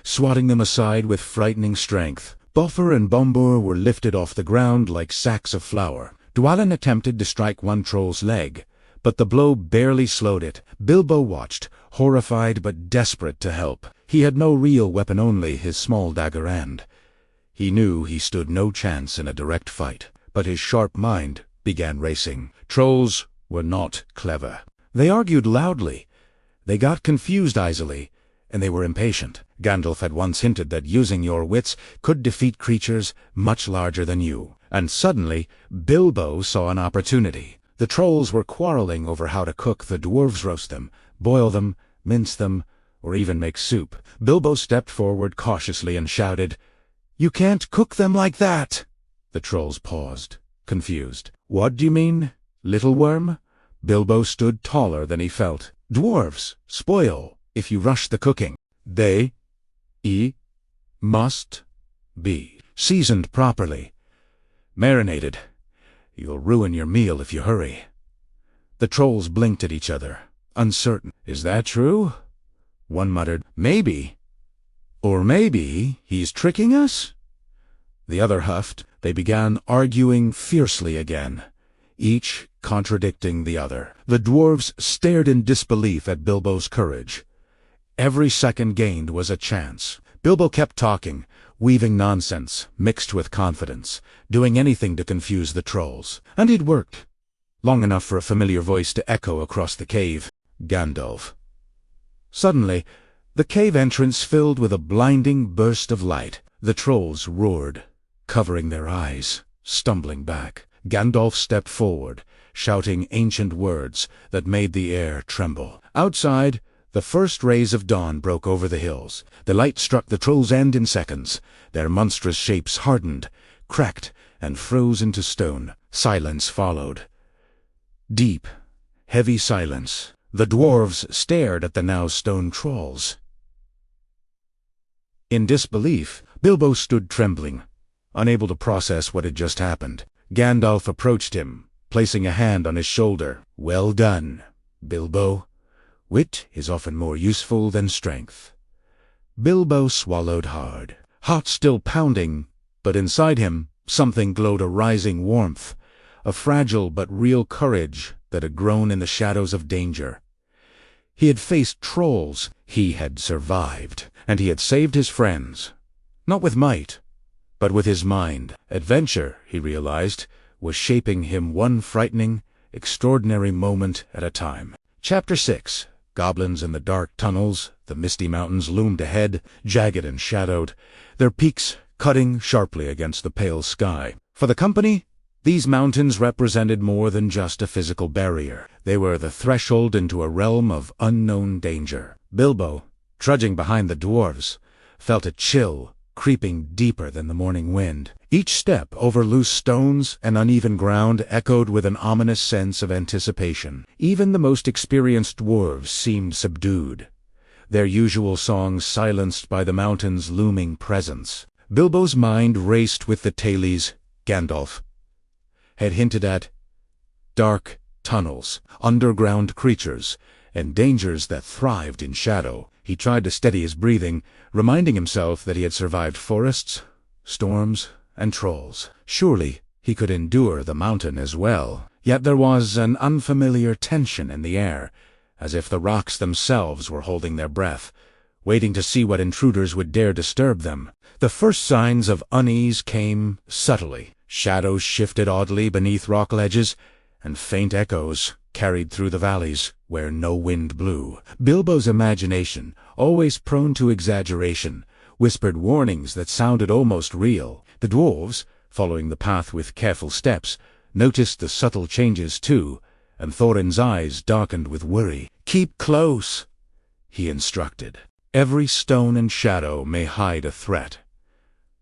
swatting them aside with frightening strength. Buffer and Bombur were lifted off the ground like sacks of flour. Dwalin attempted to strike one troll's leg, but the blow barely slowed it. Bilbo watched, horrified but desperate to help. He had no real weapon, only his small dagger, and he knew he stood no chance in a direct fight. But his sharp mind began racing. Trolls were not clever. They argued loudly. They got confused easily, and they were impatient. Gandalf had once hinted that using your wits could defeat creatures much larger than you. And suddenly, Bilbo saw an opportunity. The trolls were quarreling over how to cook the dwarves, roast them, boil them, mince them, or even make soup. Bilbo stepped forward cautiously and shouted, "You can't cook them like that!" The trolls paused, confused. "What do you mean, little worm?" Bilbo stood taller than he felt. "Dwarves spoil if you rush the cooking. They must be seasoned properly, marinated. You'll ruin your meal if you hurry." The trolls blinked at each other, uncertain. "Is that true?" One muttered, "Maybe. Or maybe he's tricking us?" The other huffed. They began arguing fiercely again, each contradicting the other. The dwarves stared in disbelief at Bilbo's courage. Every second gained was a chance. Bilbo kept talking, weaving nonsense mixed with confidence, doing anything to confuse the trolls. And it worked. Long enough for a familiar voice to echo across the cave. Gandalf. Suddenly, the cave entrance filled with a blinding burst of light. The trolls roared, covering their eyes, stumbling back. Gandalf stepped forward, shouting ancient words that made the air tremble. Outside, the first rays of dawn broke over the hills. The light struck the trolls' end in seconds. Their monstrous shapes hardened, cracked, and froze into stone. Silence followed. Deep, heavy silence. The dwarves stared at the now stone trolls. In disbelief, Bilbo stood trembling, unable to process what had just happened. Gandalf approached him, placing a hand on his shoulder. "Well done, Bilbo. Wit is often more useful than strength." Bilbo swallowed hard. Heart still pounding, but inside him something glowed, a rising warmth, a fragile but real courage that had grown in the shadows of danger. He had faced trolls, he had survived, and he had saved his friends. Not with might, but with his mind. Adventure, he realized, was shaping him one frightening, extraordinary moment at a time. Chapter 6. Goblins in the dark tunnels. The misty mountains loomed ahead, jagged and shadowed, their peaks cutting sharply against the pale sky. For the company, these mountains represented more than just a physical barrier. They were the threshold into a realm of unknown danger. Bilbo, trudging behind the dwarves, felt a chill creeping deeper than the morning wind. Each step over loose stones and uneven ground echoed with an ominous sense of anticipation. Even the most experienced dwarves seemed subdued, their usual songs silenced by the mountain's looming presence. Bilbo's mind raced with the tales Gandalf had hinted at: dark tunnels, underground creatures, and dangers that thrived in shadow. He tried to steady his breathing, reminding himself that he had survived forests, storms, and trolls. Surely he could endure the mountain as well. Yet there was an unfamiliar tension in the air, as if the rocks themselves were holding their breath, waiting to see what intruders would dare disturb them. The first signs of unease came subtly. Shadows shifted oddly beneath rock ledges, and faint echoes carried through the valleys where no wind blew. Bilbo's imagination, always prone to exaggeration, whispered warnings that sounded almost real. The dwarves, following the path with careful steps, noticed the subtle changes too, and Thorin's eyes darkened with worry. "Keep close," he instructed. "Every stone and shadow may hide a threat."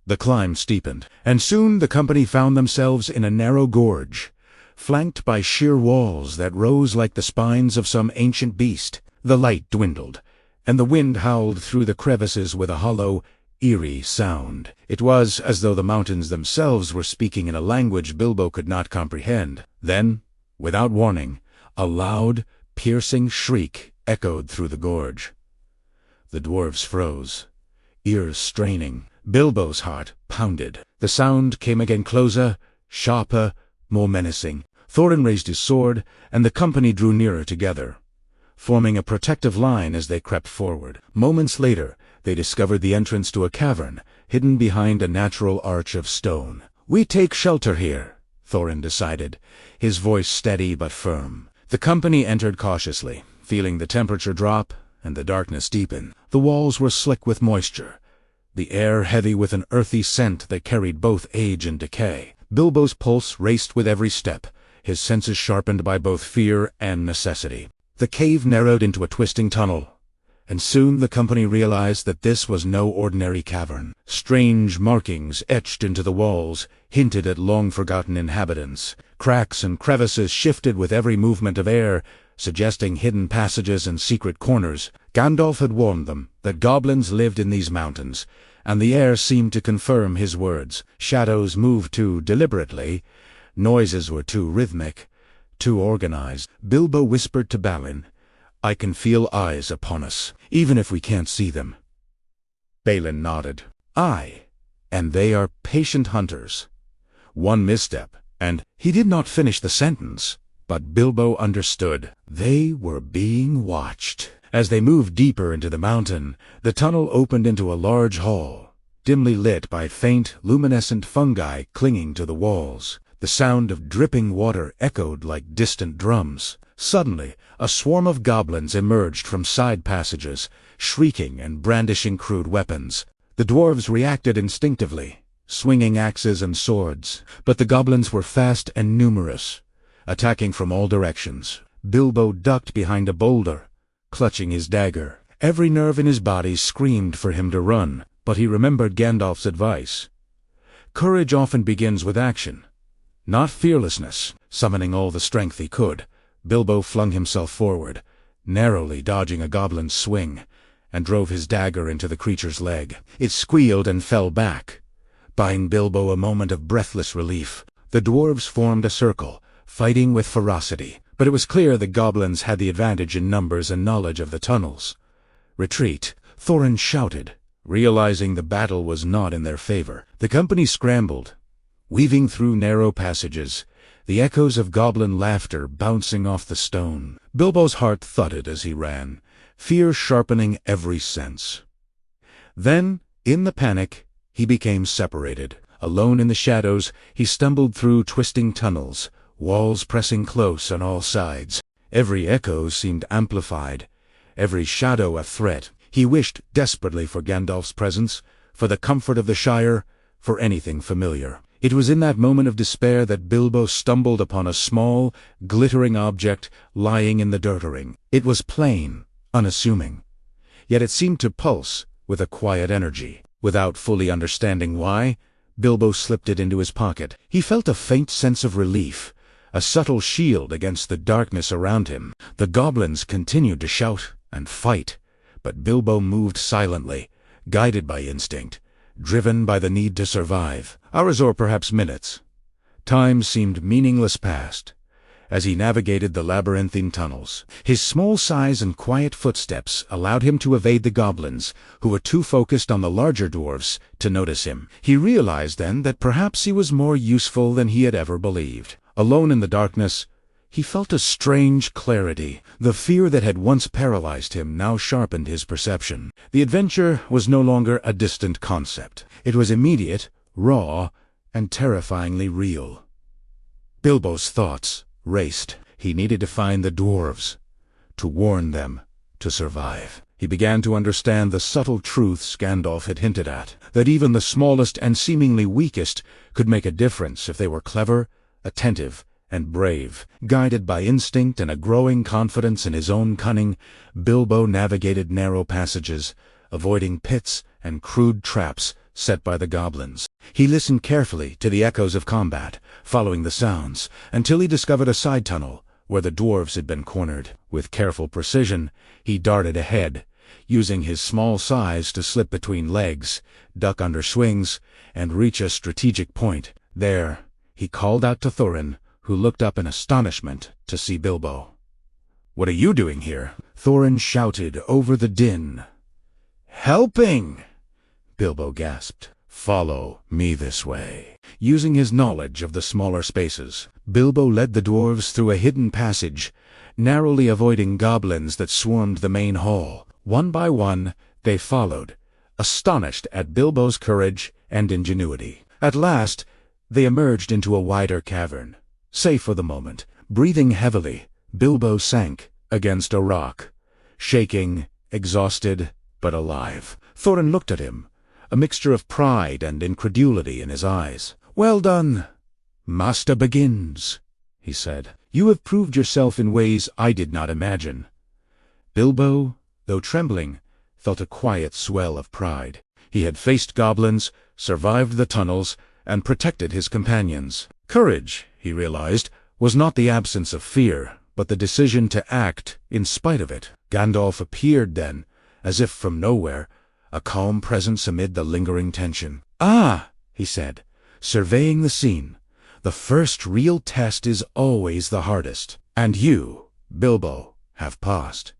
The climb steepened, and soon the company found themselves in a narrow gorge, flanked by sheer walls that rose like the spines of some ancient beast. The light dwindled, and the wind howled through the crevices with a hollow, eerie sound. It was as though the mountains themselves were speaking in a language Bilbo could not comprehend. Then, without warning, a loud, piercing shriek echoed through the gorge. The dwarves froze, ears straining. Bilbo's heart pounded. The sound came again, closer, sharper, more menacing. Thorin raised his sword, and the company drew nearer together, forming a protective line as they crept forward. Moments later, they discovered the entrance to a cavern, hidden behind a natural arch of stone. "We take shelter here," Thorin decided, his voice steady but firm. The company entered cautiously, feeling the temperature drop and the darkness deepen. The walls were slick with moisture, the air heavy with an earthy scent that carried both age and decay. Bilbo's pulse raced with every step, his senses sharpened by both fear and necessity. The cave narrowed into a twisting tunnel, and soon the company realized that this was no ordinary cavern. Strange markings etched into the walls hinted at long-forgotten inhabitants. Cracks and crevices shifted with every movement of air, suggesting hidden passages and secret corners. Gandalf had warned them that goblins lived in these mountains, and the air seemed to confirm his words. Shadows moved too deliberately, noises were too rhythmic, too organized. Bilbo whispered to Balin, "I can feel eyes upon us, even if we can't see them." Balin nodded. "Aye, and they are patient hunters. One misstep, and—" He did not finish the sentence, but Bilbo understood. They were being watched. As they moved deeper into the mountain, the tunnel opened into a large hall, dimly lit by faint, luminescent fungi clinging to the walls. The sound of dripping water echoed like distant drums. Suddenly, a swarm of goblins emerged from side passages, shrieking and brandishing crude weapons. The dwarves reacted instinctively, swinging axes and swords, but the goblins were fast and numerous, attacking from all directions. Bilbo ducked behind a boulder, clutching his dagger. Every nerve in his body screamed for him to run, but he remembered Gandalf's advice. Courage often begins with action, not fearlessness. Summoning all the strength he could, Bilbo flung himself forward, narrowly dodging a goblin's swing, and drove his dagger into the creature's leg. It squealed and fell back, buying Bilbo a moment of breathless relief. The dwarves formed a circle, fighting with ferocity, but it was clear the goblins had the advantage in numbers and knowledge of the tunnels. "Retreat!" Thorin shouted, realizing the battle was not in their favor. The company scrambled, weaving through narrow passages, the echoes of goblin laughter bouncing off the stone. Bilbo's heart thudded as he ran, fear sharpening every sense. Then, in the panic, he became separated. Alone in the shadows, he stumbled through twisting tunnels, walls pressing close on all sides. Every echo seemed amplified, every shadow a threat. He wished desperately for Gandalf's presence, for the comfort of the Shire, for anything familiar. It was in that moment of despair that Bilbo stumbled upon a small, glittering object lying in the dirtering. It was plain, unassuming, yet it seemed to pulse with a quiet energy. Without fully understanding why, Bilbo slipped it into his pocket. He felt a faint sense of relief, a subtle shield against the darkness around him. The goblins continued to shout and fight, but Bilbo moved silently, guided by instinct, driven by the need to survive. Hours or perhaps minutes. Time seemed meaningless past, as he navigated the labyrinthine tunnels. His small size and quiet footsteps allowed him to evade the goblins, who were too focused on the larger dwarves to notice him. He realized then that perhaps he was more useful than he had ever believed. Alone in the darkness, he felt a strange clarity. The fear that had once paralyzed him now sharpened his perception. The adventure was no longer a distant concept. It was immediate, raw, and terrifyingly real. Bilbo's thoughts raced. He needed to find the dwarves, to warn them, to survive. He began to understand the subtle truths Gandalf had hinted at, that even the smallest and seemingly weakest could make a difference if they were clever, attentive, and brave. Guided by instinct and a growing confidence in his own cunning, Bilbo navigated narrow passages, avoiding pits and crude traps set by the goblins. He listened carefully to the echoes of combat, following the sounds, until he discovered a side tunnel where the dwarves had been cornered. With careful precision, he darted ahead, using his small size to slip between legs, duck under swings, and reach a strategic point. "There," he called out to Thorin, who looked up in astonishment to see Bilbo. "What are you doing here?" Thorin shouted over the din. "Helping!" Bilbo gasped. "Follow me this way." Using his knowledge of the smaller spaces, Bilbo led the dwarves through a hidden passage, narrowly avoiding goblins that swarmed the main hall. One by one, they followed, astonished at Bilbo's courage and ingenuity. At last, they emerged into a wider cavern. Safe for the moment, breathing heavily, Bilbo sank against a rock, shaking, exhausted, but alive. Thorin looked at him, a mixture of pride and incredulity in his eyes. "Well done, Master Baggins," he said. "You have proved yourself in ways I did not imagine." Bilbo, though trembling, felt a quiet swell of pride. He had faced goblins, survived the tunnels, and protected his companions. Courage, he realized, was not the absence of fear, but the decision to act in spite of it. Gandalf appeared then, as if from nowhere, a calm presence amid the lingering tension. "Ah," he said, surveying the scene, "the first real test is always the hardest. And you, Bilbo, have passed."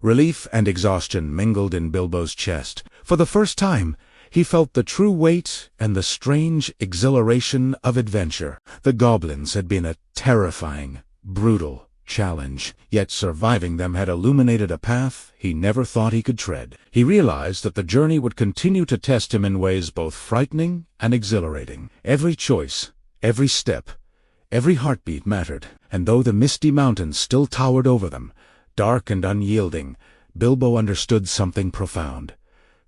Relief and exhaustion mingled in Bilbo's chest. For the first time, he felt the true weight and the strange exhilaration of adventure. The goblins had been a terrifying, brutal challenge, yet surviving them had illuminated a path he never thought he could tread. He realized that the journey would continue to test him in ways both frightening and exhilarating. Every choice, every step, every heartbeat mattered, and though the misty mountains still towered over them, dark and unyielding, Bilbo understood something profound.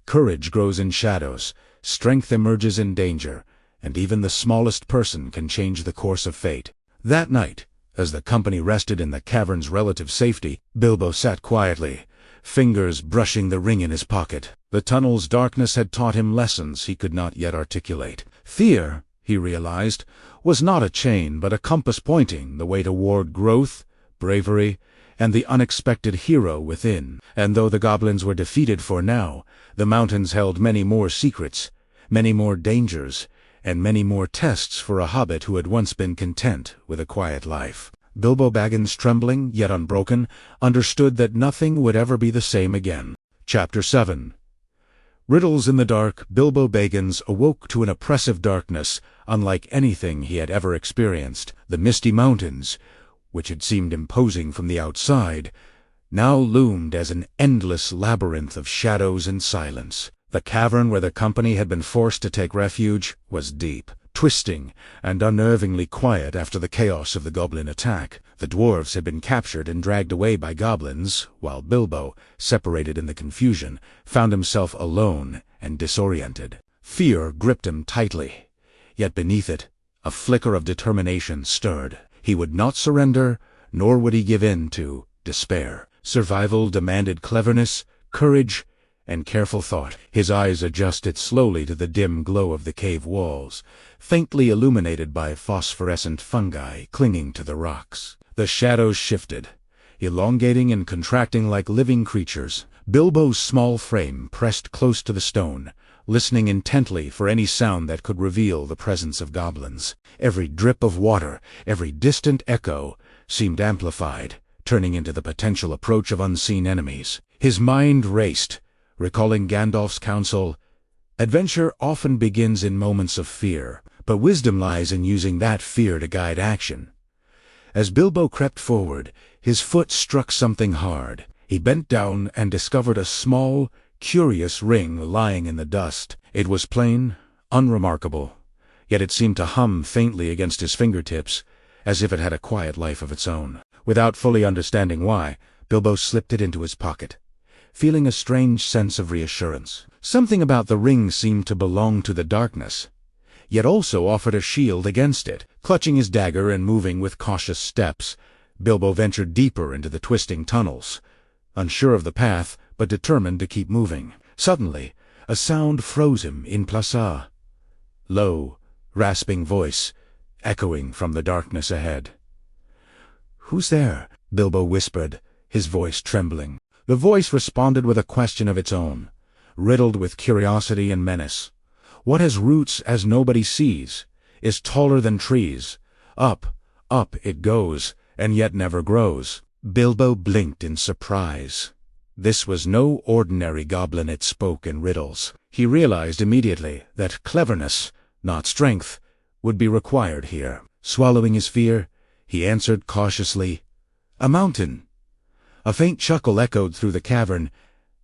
Courage grows in shadows, strength emerges in danger, and even the smallest person can change the course of fate. That night, as the company rested in the cavern's relative safety, Bilbo sat quietly, fingers brushing the ring in his pocket. The tunnel's darkness had taught him lessons he could not yet articulate. Fear, he realized, was not a chain but a compass pointing the way toward growth, bravery, and the unexpected hero within. And though the goblins were defeated for now, the mountains held many more secrets, many more dangers, and many more tests for a hobbit who had once been content with a quiet life. Bilbo Baggins, trembling yet unbroken, understood that nothing would ever be the same again. Chapter 7. Riddles in the dark. Bilbo Baggins awoke to an oppressive darkness unlike anything he had ever experienced. The misty mountains, which had seemed imposing from the outside, now loomed as an endless labyrinth of shadows and silence. The cavern where the company had been forced to take refuge was deep, twisting, and unnervingly quiet after the chaos of the goblin attack. The dwarves had been captured and dragged away by goblins, while Bilbo, separated in the confusion, found himself alone and disoriented. Fear gripped him tightly, yet beneath it, a flicker of determination stirred. He would not surrender, nor would he give in to despair. Survival demanded cleverness, courage, and careful thought. His eyes adjusted slowly to the dim glow of the cave walls, faintly illuminated by phosphorescent fungi clinging to the rocks. The shadows shifted, elongating and contracting like living creatures. Bilbo's small frame pressed close to the stone, listening intently for any sound that could reveal the presence of goblins. Every drip of water, every distant echo, seemed amplified, turning into the potential approach of unseen enemies. His mind raced, recalling Gandalf's counsel, "Adventure often begins in moments of fear, but wisdom lies in using that fear to guide action." As Bilbo crept forward, his foot struck something hard. He bent down and discovered a small, curious ring lying in the dust. It was plain, unremarkable, yet it seemed to hum faintly against his fingertips, as if it had a quiet life of its own. Without fully understanding why, Bilbo slipped it into his pocket, feeling a strange sense of reassurance. Something about the ring seemed to belong to the darkness, yet also offered a shield against it. Clutching his dagger and moving with cautious steps, Bilbo ventured deeper into the twisting tunnels, unsure of the path, but determined to keep moving. Suddenly, a sound froze him in place. Low, rasping voice, echoing from the darkness ahead. "Who's there?" Bilbo whispered, his voice trembling. The voice responded with a question of its own, riddled with curiosity and menace. What has roots as nobody sees, is taller than trees. Up, up it goes, and yet never grows. Bilbo blinked in surprise. This was no ordinary goblin it spoke in riddles. He realized immediately that cleverness, not strength, would be required here. Swallowing his fear, he answered cautiously, "A mountain." A faint chuckle echoed through the cavern,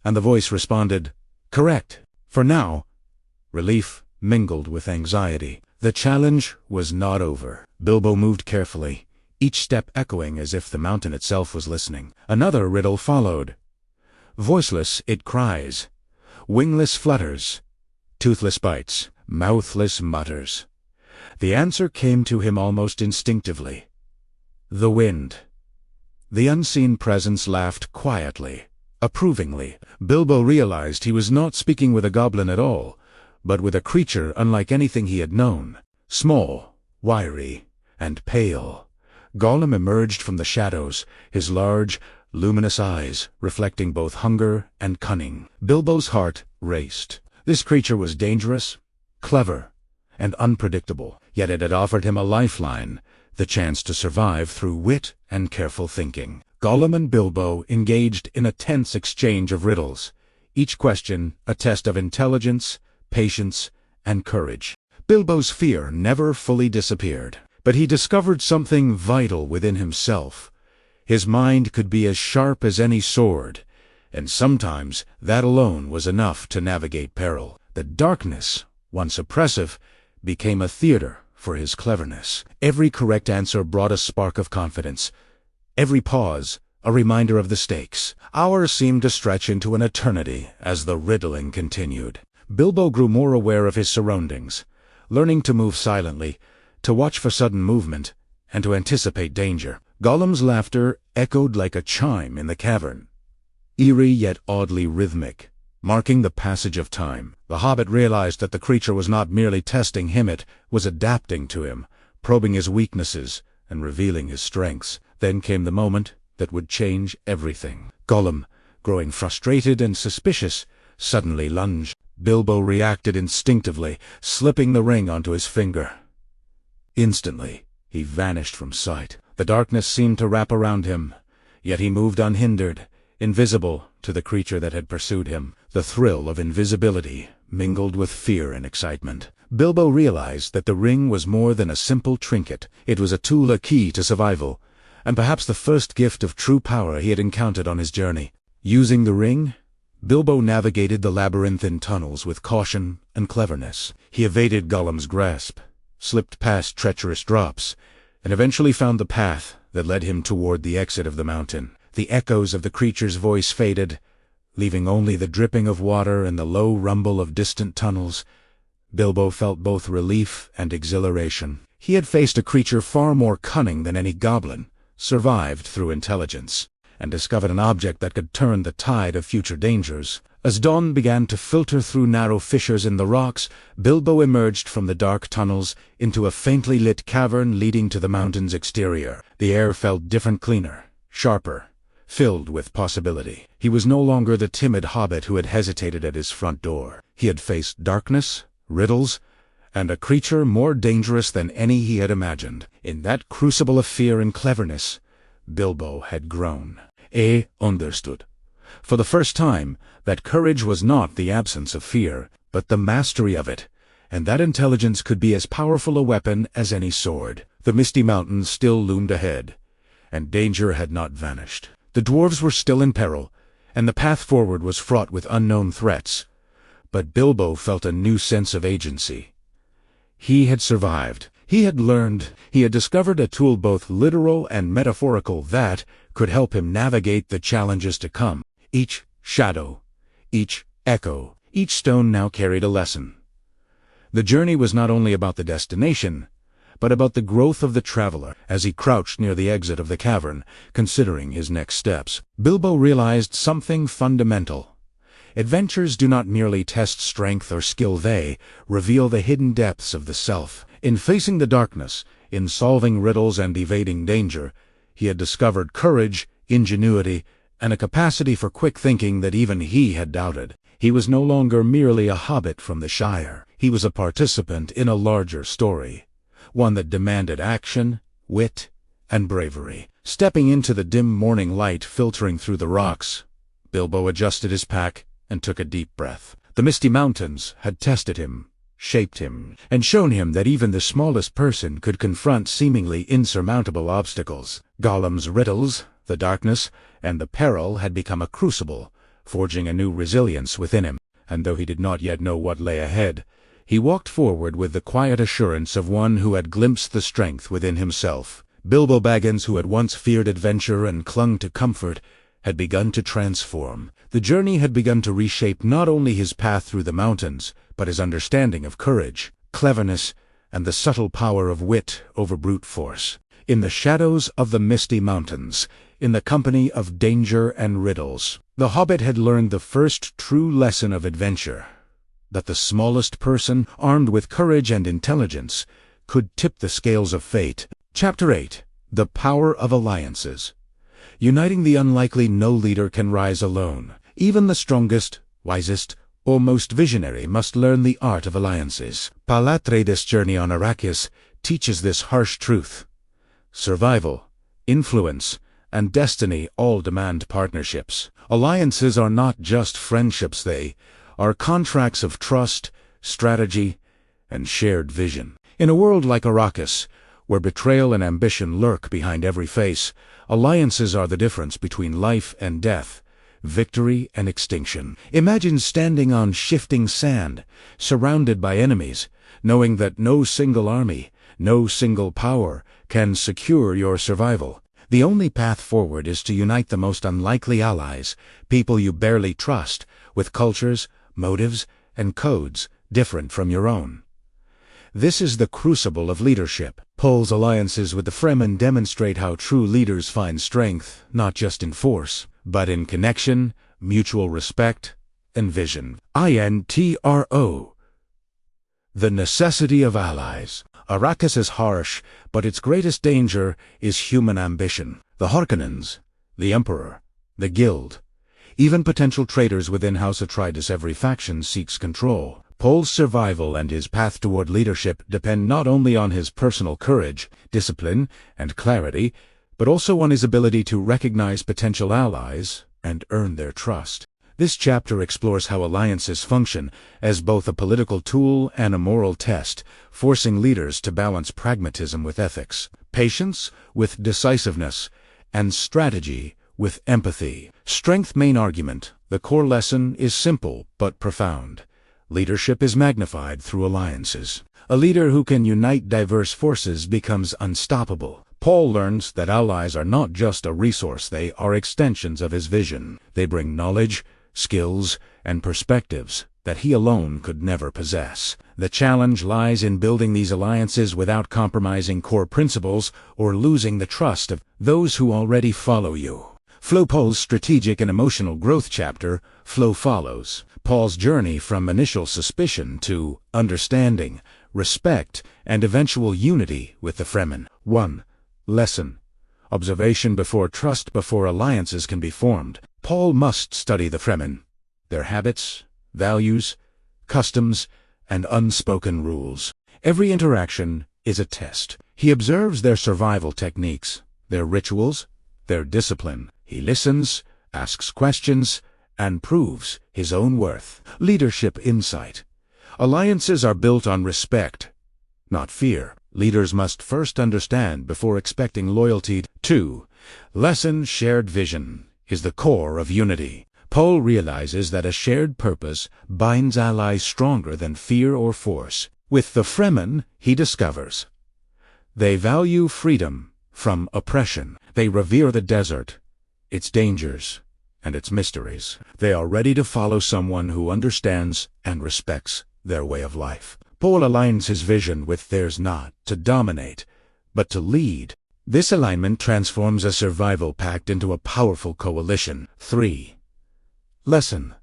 and the voice responded, "Correct." For now, relief mingled with anxiety. The challenge was not over. Bilbo moved carefully, each step echoing as if the mountain itself was listening. Another riddle followed. Voiceless it cries, wingless flutters, toothless bites, mouthless mutters. The answer came to him almost instinctively. The wind. The unseen presence laughed quietly, approvingly. Bilbo realized he was not speaking with a goblin at all, but with a creature unlike anything he had known. Small, wiry, and pale, Gollum emerged from the shadows, his large, luminous eyes reflecting both hunger and cunning. Bilbo's heart raced. This creature was dangerous, clever, and unpredictable, yet it had offered him a lifeline, the chance to survive through wit and careful thinking. Gollum and Bilbo engaged in a tense exchange of riddles, each question a test of intelligence, patience, and courage. Bilbo's fear never fully disappeared, but he discovered something vital within himself. His mind could be as sharp as any sword, and sometimes that alone was enough to navigate peril. The darkness, once oppressive, became a theater for his cleverness. Every correct answer brought a spark of confidence. Every pause, a reminder of the stakes. Hours seemed to stretch into an eternity as the riddling continued. Bilbo grew more aware of his surroundings, learning to move silently, to watch for sudden movement, and to anticipate danger. Gollum's laughter echoed like a chime in the cavern, eerie yet oddly rhythmic, marking the passage of time. The Hobbit realized that the creature was not merely testing him, it was adapting to him, probing his weaknesses and revealing his strengths. Then came the moment that would change everything. Gollum, growing frustrated and suspicious, suddenly lunged. Bilbo reacted instinctively, slipping the ring onto his finger. Instantly, he vanished from sight. The darkness seemed to wrap around him, yet he moved unhindered, invisible to the creature that had pursued him. The thrill of invisibility mingled with fear and excitement. Bilbo realized that the ring was more than a simple trinket. It was a tool, a key to survival, and perhaps the first gift of true power he had encountered on his journey. Using the ring, Bilbo navigated the labyrinthine tunnels with caution and cleverness. He evaded Gollum's grasp, slipped past treacherous drops, and eventually found the path that led him toward the exit of the mountain. The echoes of the creature's voice faded, leaving only the dripping of water and the low rumble of distant tunnels. Bilbo felt both relief and exhilaration. He had faced a creature far more cunning than any goblin, survived through intelligence, and discovered an object that could turn the tide of future dangers. As dawn began to filter through narrow fissures in the rocks, Bilbo emerged from the dark tunnels into a faintly lit cavern leading to the mountain's exterior. The air felt different, cleaner, sharper, filled with possibility. He was no longer the timid hobbit who had hesitated at his front door. He had faced darkness, riddles, and a creature more dangerous than any he had imagined. In that crucible of fear and cleverness, Bilbo had grown. He understood, for the first time, that courage was not the absence of fear, but the mastery of it, and that intelligence could be as powerful a weapon as any sword. The misty mountains still loomed ahead, and danger had not vanished. The dwarves were still in peril, and the path forward was fraught with unknown threats. But Bilbo felt a new sense of agency. He had survived. He had learned. He had discovered a tool both literal and metaphorical that could help him navigate the challenges to come. Each shadow, each echo, each stone now carried a lesson. The journey was not only about the destination, but about the growth of the traveler. As he crouched near the exit of the cavern, considering his next steps, Bilbo realized something fundamental. Adventures do not merely test strength or skill, they reveal the hidden depths of the self. In facing the darkness, in solving riddles and evading danger, he had discovered courage, ingenuity, and a capacity for quick thinking that even he had doubted. He was no longer merely a hobbit from the Shire. He was a participant in a larger story, one that demanded action, wit, and bravery. Stepping into the dim morning light filtering through the rocks, Bilbo adjusted his pack and took a deep breath. The misty mountains had tested him, shaped him, and shown him that even the smallest person could confront seemingly insurmountable obstacles. Gollum's riddles, the darkness, and the peril had become a crucible, forging a new resilience within him. And though he did not yet know what lay ahead, he walked forward with the quiet assurance of one who had glimpsed the strength within himself. Bilbo Baggins, who had once feared adventure and clung to comfort, had begun to transform. The journey had begun to reshape not only his path through the mountains, but his understanding of courage, cleverness, and the subtle power of wit over brute force. In the shadows of the misty mountains, in the company of danger and riddles, the hobbit had learned the first true lesson of adventure, that the smallest person, armed with courage and intelligence, could tip the scales of fate. Chapter 8. The Power of Alliances. Uniting the unlikely, no leader can rise alone. Even the strongest, wisest, or most visionary must learn the art of alliances. Pál Atreides' journey on Arrakis teaches this harsh truth. Survival, influence, and destiny all demand partnerships. Alliances are not just friendships, they are contracts of trust, strategy, and shared vision. In a world like Arrakis, where betrayal and ambition lurk behind every face, alliances are the difference between life and death, victory and extinction. Imagine standing on shifting sand, surrounded by enemies, knowing that no single army, no single power can secure your survival. The only path forward is to unite the most unlikely allies, people you barely trust, with cultures, motives, and codes different from your own. This is the crucible of leadership. Paul's alliances with the Fremen demonstrate how true leaders find strength, not just in force, but in connection, mutual respect, and vision. INTRO. The necessity of allies. Arrakis is harsh, but its greatest danger is human ambition. The Harkonnens, the Emperor, the Guild, even potential traitors within House Atreides. Every faction seeks control. Paul's survival and his path toward leadership depend not only on his personal courage, discipline, and clarity, but also on his ability to recognize potential allies and earn their trust. This chapter explores how alliances function as both a political tool and a moral test, forcing leaders to balance pragmatism with ethics, patience with decisiveness, and strategy with empathy. Strength main argument. The core lesson is simple but profound. Leadership is magnified through alliances. A leader who can unite diverse forces becomes unstoppable. Paul learns that allies are not just a resource, they are extensions of his vision. They bring knowledge, skills, and perspectives that he alone could never possess. The challenge lies in building these alliances without compromising core principles or losing the trust of those who already follow you. Flow. Paul's strategic and emotional growth chapter, Flow, follows Paul's journey from initial suspicion to understanding, respect, and eventual unity with the Fremen. 1. Lesson. Observation before trust. Before alliances can be formed, Paul must study the Fremen, their habits, values, customs, and unspoken rules. Every interaction is a test. He observes their survival techniques, their rituals, their discipline. He listens, asks questions, and proves his own worth. Leadership insight. Alliances are built on respect, not fear. Leaders must first understand before expecting loyalty. 2. Lesson. Shared vision is the core of unity. Paul realizes that a shared purpose binds allies stronger than fear or force. With the Fremen, he discovers they value freedom from oppression. They revere the desert, its dangers, and its mysteries. They are ready to follow someone who understands and respects their way of life. Paul aligns his vision with theirs, not to dominate, but to lead. This alignment transforms a survival pact into a powerful coalition. 3. Lesson.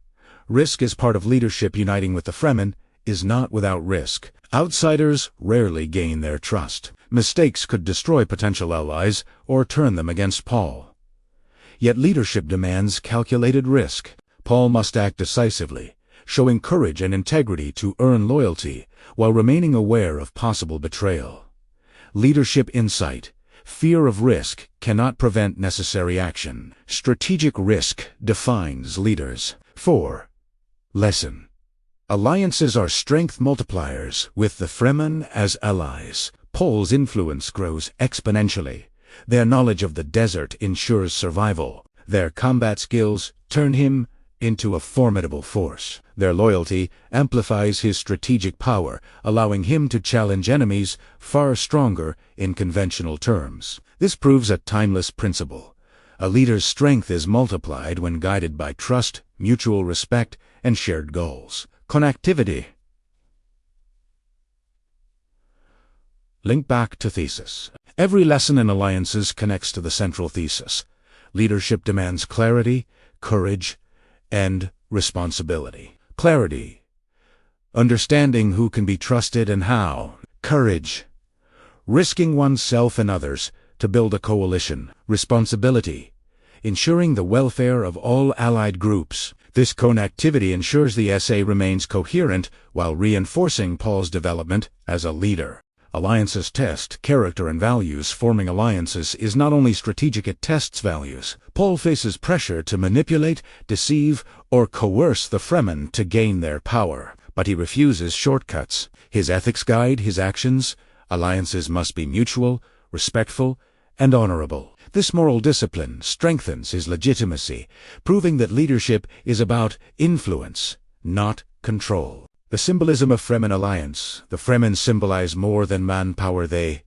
Risk is part of leadership. Uniting with the Fremen is not without risk. Outsiders rarely gain their trust. Mistakes could destroy potential allies or turn them against Paul. Yet leadership demands calculated risk. Paul must act decisively, showing courage and integrity to earn loyalty, while remaining aware of possible betrayal. Leadership insight. Fear of risk cannot prevent necessary action. Strategic risk defines leaders. 4. Lesson. Alliances are strength multipliers, with the Fremen as allies. Paul's influence grows exponentially. Their knowledge of the desert ensures survival. Their combat skills turn him into a formidable force. Their loyalty amplifies his strategic power, allowing him to challenge enemies far stronger in conventional terms. This proves a timeless principle. A leader's strength is multiplied when guided by trust, mutual respect, and shared goals. Connectivity. Link back to thesis. Every lesson in alliances connects to the central thesis. Leadership demands clarity, courage, and responsibility. Clarity. Understanding who can be trusted and how. Courage. Risking oneself and others to build a coalition. Responsibility. Ensuring the welfare of all allied groups. This connectivity ensures the essay remains coherent while reinforcing Paul's development as a leader. Alliances test character and values. Forming alliances is not only strategic, it tests values. Paul faces pressure to manipulate, deceive, or coerce the Fremen to gain their power, but he refuses shortcuts. His ethics guide his actions. Alliances must be mutual, respectful, and honorable. This moral discipline strengthens his legitimacy, proving that leadership is about influence, not control. The symbolism of Fremen alliance. The Fremen symbolize more than manpower. They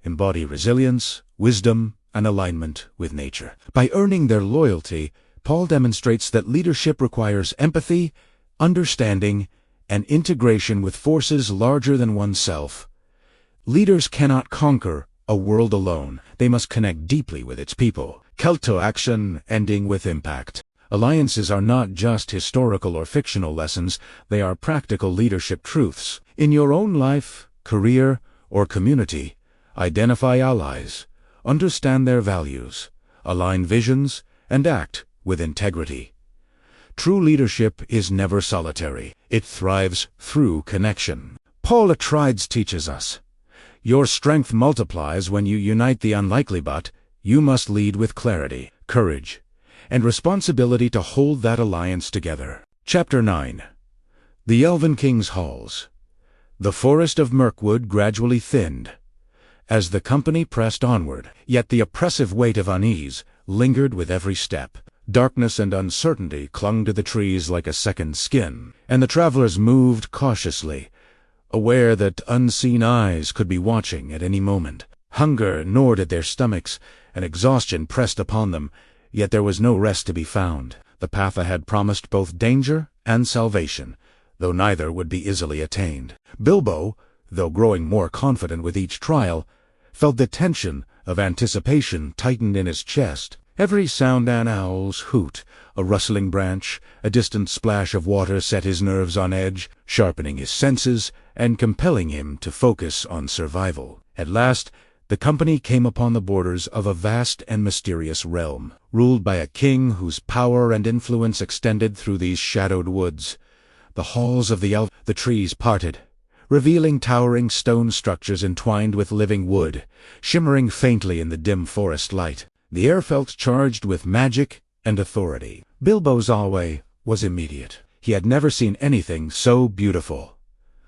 embody resilience, wisdom, and alignment with nature. By earning their loyalty, Paul demonstrates that leadership requires empathy, understanding, and integration with forces larger than oneself. Leaders cannot conquer a world alone. They must connect deeply with its people. Call to action, ending with impact. Alliances are not just historical or fictional lessons, they are practical leadership truths. In your own life, career, or community, identify allies, understand their values, align visions, and act with integrity. True leadership is never solitary. It thrives through connection. Paul Atreides teaches us, your strength multiplies when you unite the unlikely, but you must lead with clarity, courage, and responsibility to hold that alliance together. Chapter 9. The Elven King's Halls. The forest of Mirkwood gradually thinned as the company pressed onward, yet the oppressive weight of unease lingered with every step. Darkness and uncertainty clung to the trees like a second skin, and the travelers moved cautiously, aware that unseen eyes could be watching at any moment. Hunger gnawed at their stomachs, and exhaustion pressed upon them, yet there was no rest to be found. The path ahead promised both danger and salvation, though neither would be easily attained. Bilbo, though growing more confident with each trial, felt the tension of anticipation tightened in his chest. Every sound, an owl's hoot, a rustling branch, a distant splash of water set his nerves on edge, sharpening his senses and compelling him to focus on survival. At last, the company came upon the borders of a vast and mysterious realm, ruled by a king whose power and influence extended through these shadowed woods. The halls of the elves. The trees parted, revealing towering stone structures entwined with living wood, shimmering faintly in the dim forest light. The air felt charged with magic and authority. Bilbo's awe was immediate. He had never seen anything so beautiful,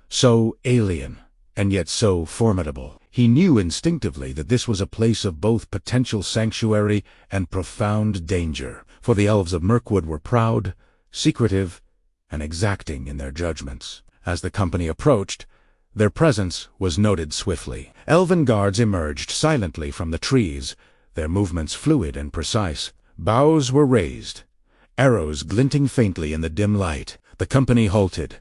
so alien, and yet so formidable. He knew instinctively that this was a place of both potential sanctuary and profound danger, for the elves of Mirkwood were proud, secretive, and exacting in their judgments. As the company approached, their presence was noted swiftly. Elven guards emerged silently from the trees, their movements fluid and precise. Bows were raised, arrows glinting faintly in the dim light. The company halted,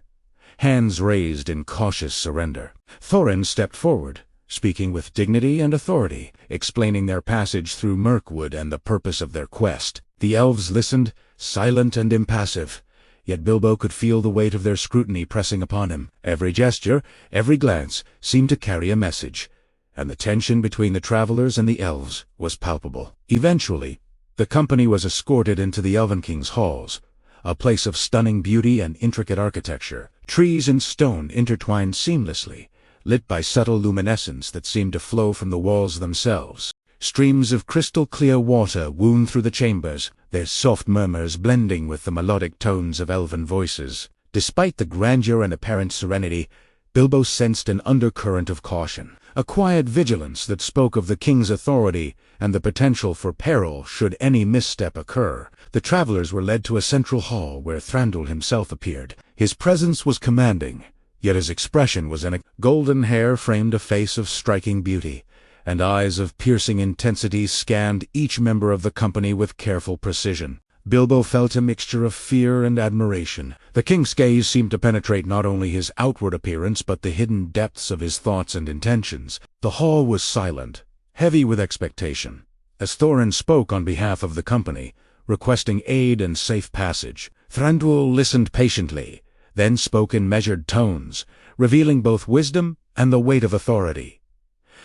hands raised in cautious surrender. Thorin stepped forward, speaking with dignity and authority, explaining their passage through Mirkwood and the purpose of their quest. The elves listened, silent and impassive, yet Bilbo could feel the weight of their scrutiny pressing upon him. Every gesture, every glance seemed to carry a message, and the tension between the travelers and the elves was palpable. Eventually, The company was escorted into the Elven King's halls, a place of stunning beauty and intricate architecture. Trees and stone intertwined seamlessly, lit by subtle luminescence that seemed to flow from the walls themselves. Streams of crystal-clear water wound through the chambers, their soft murmurs blending with the melodic tones of elven voices. Despite the grandeur and apparent serenity, Bilbo sensed an undercurrent of caution, a quiet vigilance that spoke of the king's authority and the potential for peril should any misstep occur. The travelers were led to a central hall where Thranduil himself appeared. His presence was commanding, yet his expression was golden hair framed a face of striking beauty, and eyes of piercing intensity scanned each member of the company with careful precision. Bilbo felt a mixture of fear and admiration. The king's gaze seemed to penetrate not only his outward appearance but the hidden depths of his thoughts and intentions. The hall was silent, heavy with expectation, as Thorin spoke on behalf of the company, requesting aid and safe passage. Thranduil listened patiently, then spoke in measured tones, revealing both wisdom and the weight of authority.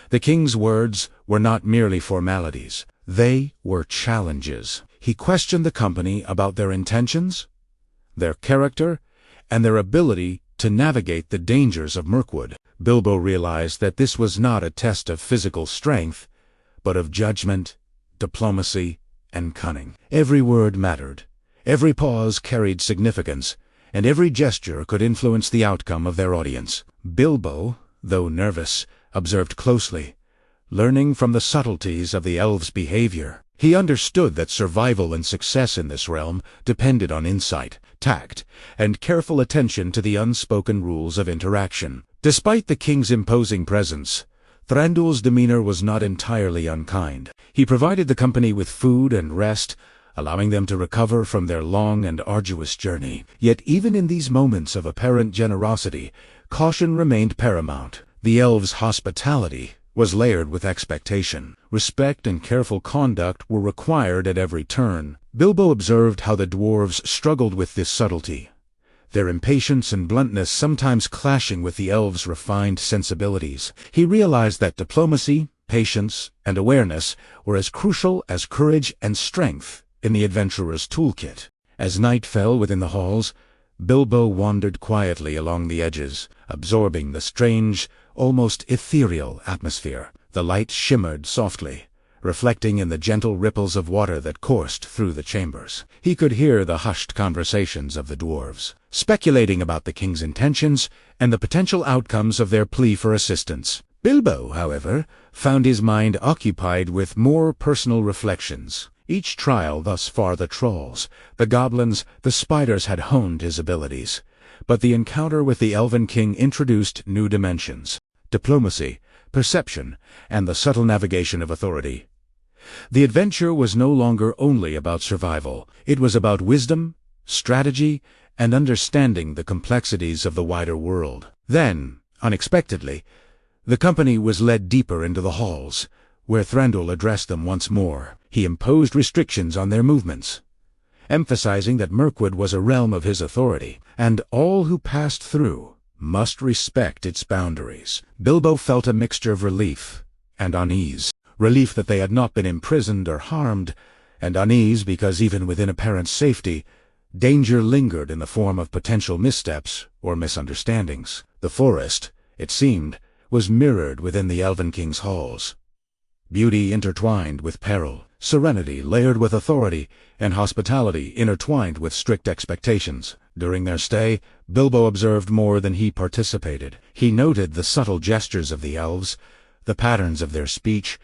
The king's words were not merely formalities. They were challenges. He questioned the company about their intentions, their character, and their ability to navigate the dangers of Mirkwood. Bilbo realized that this was not a test of physical strength, but of judgment, diplomacy, and cunning. Every word mattered. Every pause carried significance, and every gesture could influence the outcome of their audience. Bilbo, though nervous, observed closely, learning from the subtleties of the elves' behavior. He understood that survival and success in this realm depended on insight, tact, and careful attention to the unspoken rules of interaction. Despite the king's imposing presence, Thranduil's demeanor was not entirely unkind. He provided the company with food and rest, allowing them to recover from their long and arduous journey. Yet even in these moments of apparent generosity, caution remained paramount. The elves' hospitality was layered with expectation. Respect and careful conduct were required at every turn. Bilbo observed how the dwarves struggled with this subtlety, their impatience and bluntness sometimes clashing with the elves' refined sensibilities. He realized that diplomacy, patience, and awareness were as crucial as courage and strength in the adventurer's toolkit. As night fell within the halls, Bilbo wandered quietly along the edges, absorbing the strange, almost ethereal atmosphere. The light shimmered softly, reflecting in the gentle ripples of water that coursed through the chambers. He could hear the hushed conversations of the dwarves, speculating about the king's intentions and the potential outcomes of their plea for assistance. Bilbo, however, found his mind occupied with more personal reflections. Each trial thus far, the trolls, the goblins, the spiders, had honed his abilities, but the encounter with the Elven King introduced new dimensions: diplomacy, perception, and the subtle navigation of authority. The adventure was no longer only about survival. It was about wisdom, strategy, and understanding the complexities of the wider world. Then, unexpectedly, the company was led deeper into the halls, where Thranduil addressed them once more. He imposed restrictions on their movements, emphasizing that Mirkwood was a realm of his authority, and all who passed through must respect its boundaries. Bilbo felt a mixture of relief and unease. Relief that they had not been imprisoned or harmed, and unease because even within apparent safety, danger lingered in the form of potential missteps or misunderstandings. The forest, it seemed, was mirrored within the Elven King's halls. Beauty intertwined with peril, serenity layered with authority, and hospitality intertwined with strict expectations. During their stay, Bilbo observed more than he participated. He noted the subtle gestures of the elves, the patterns of their speech,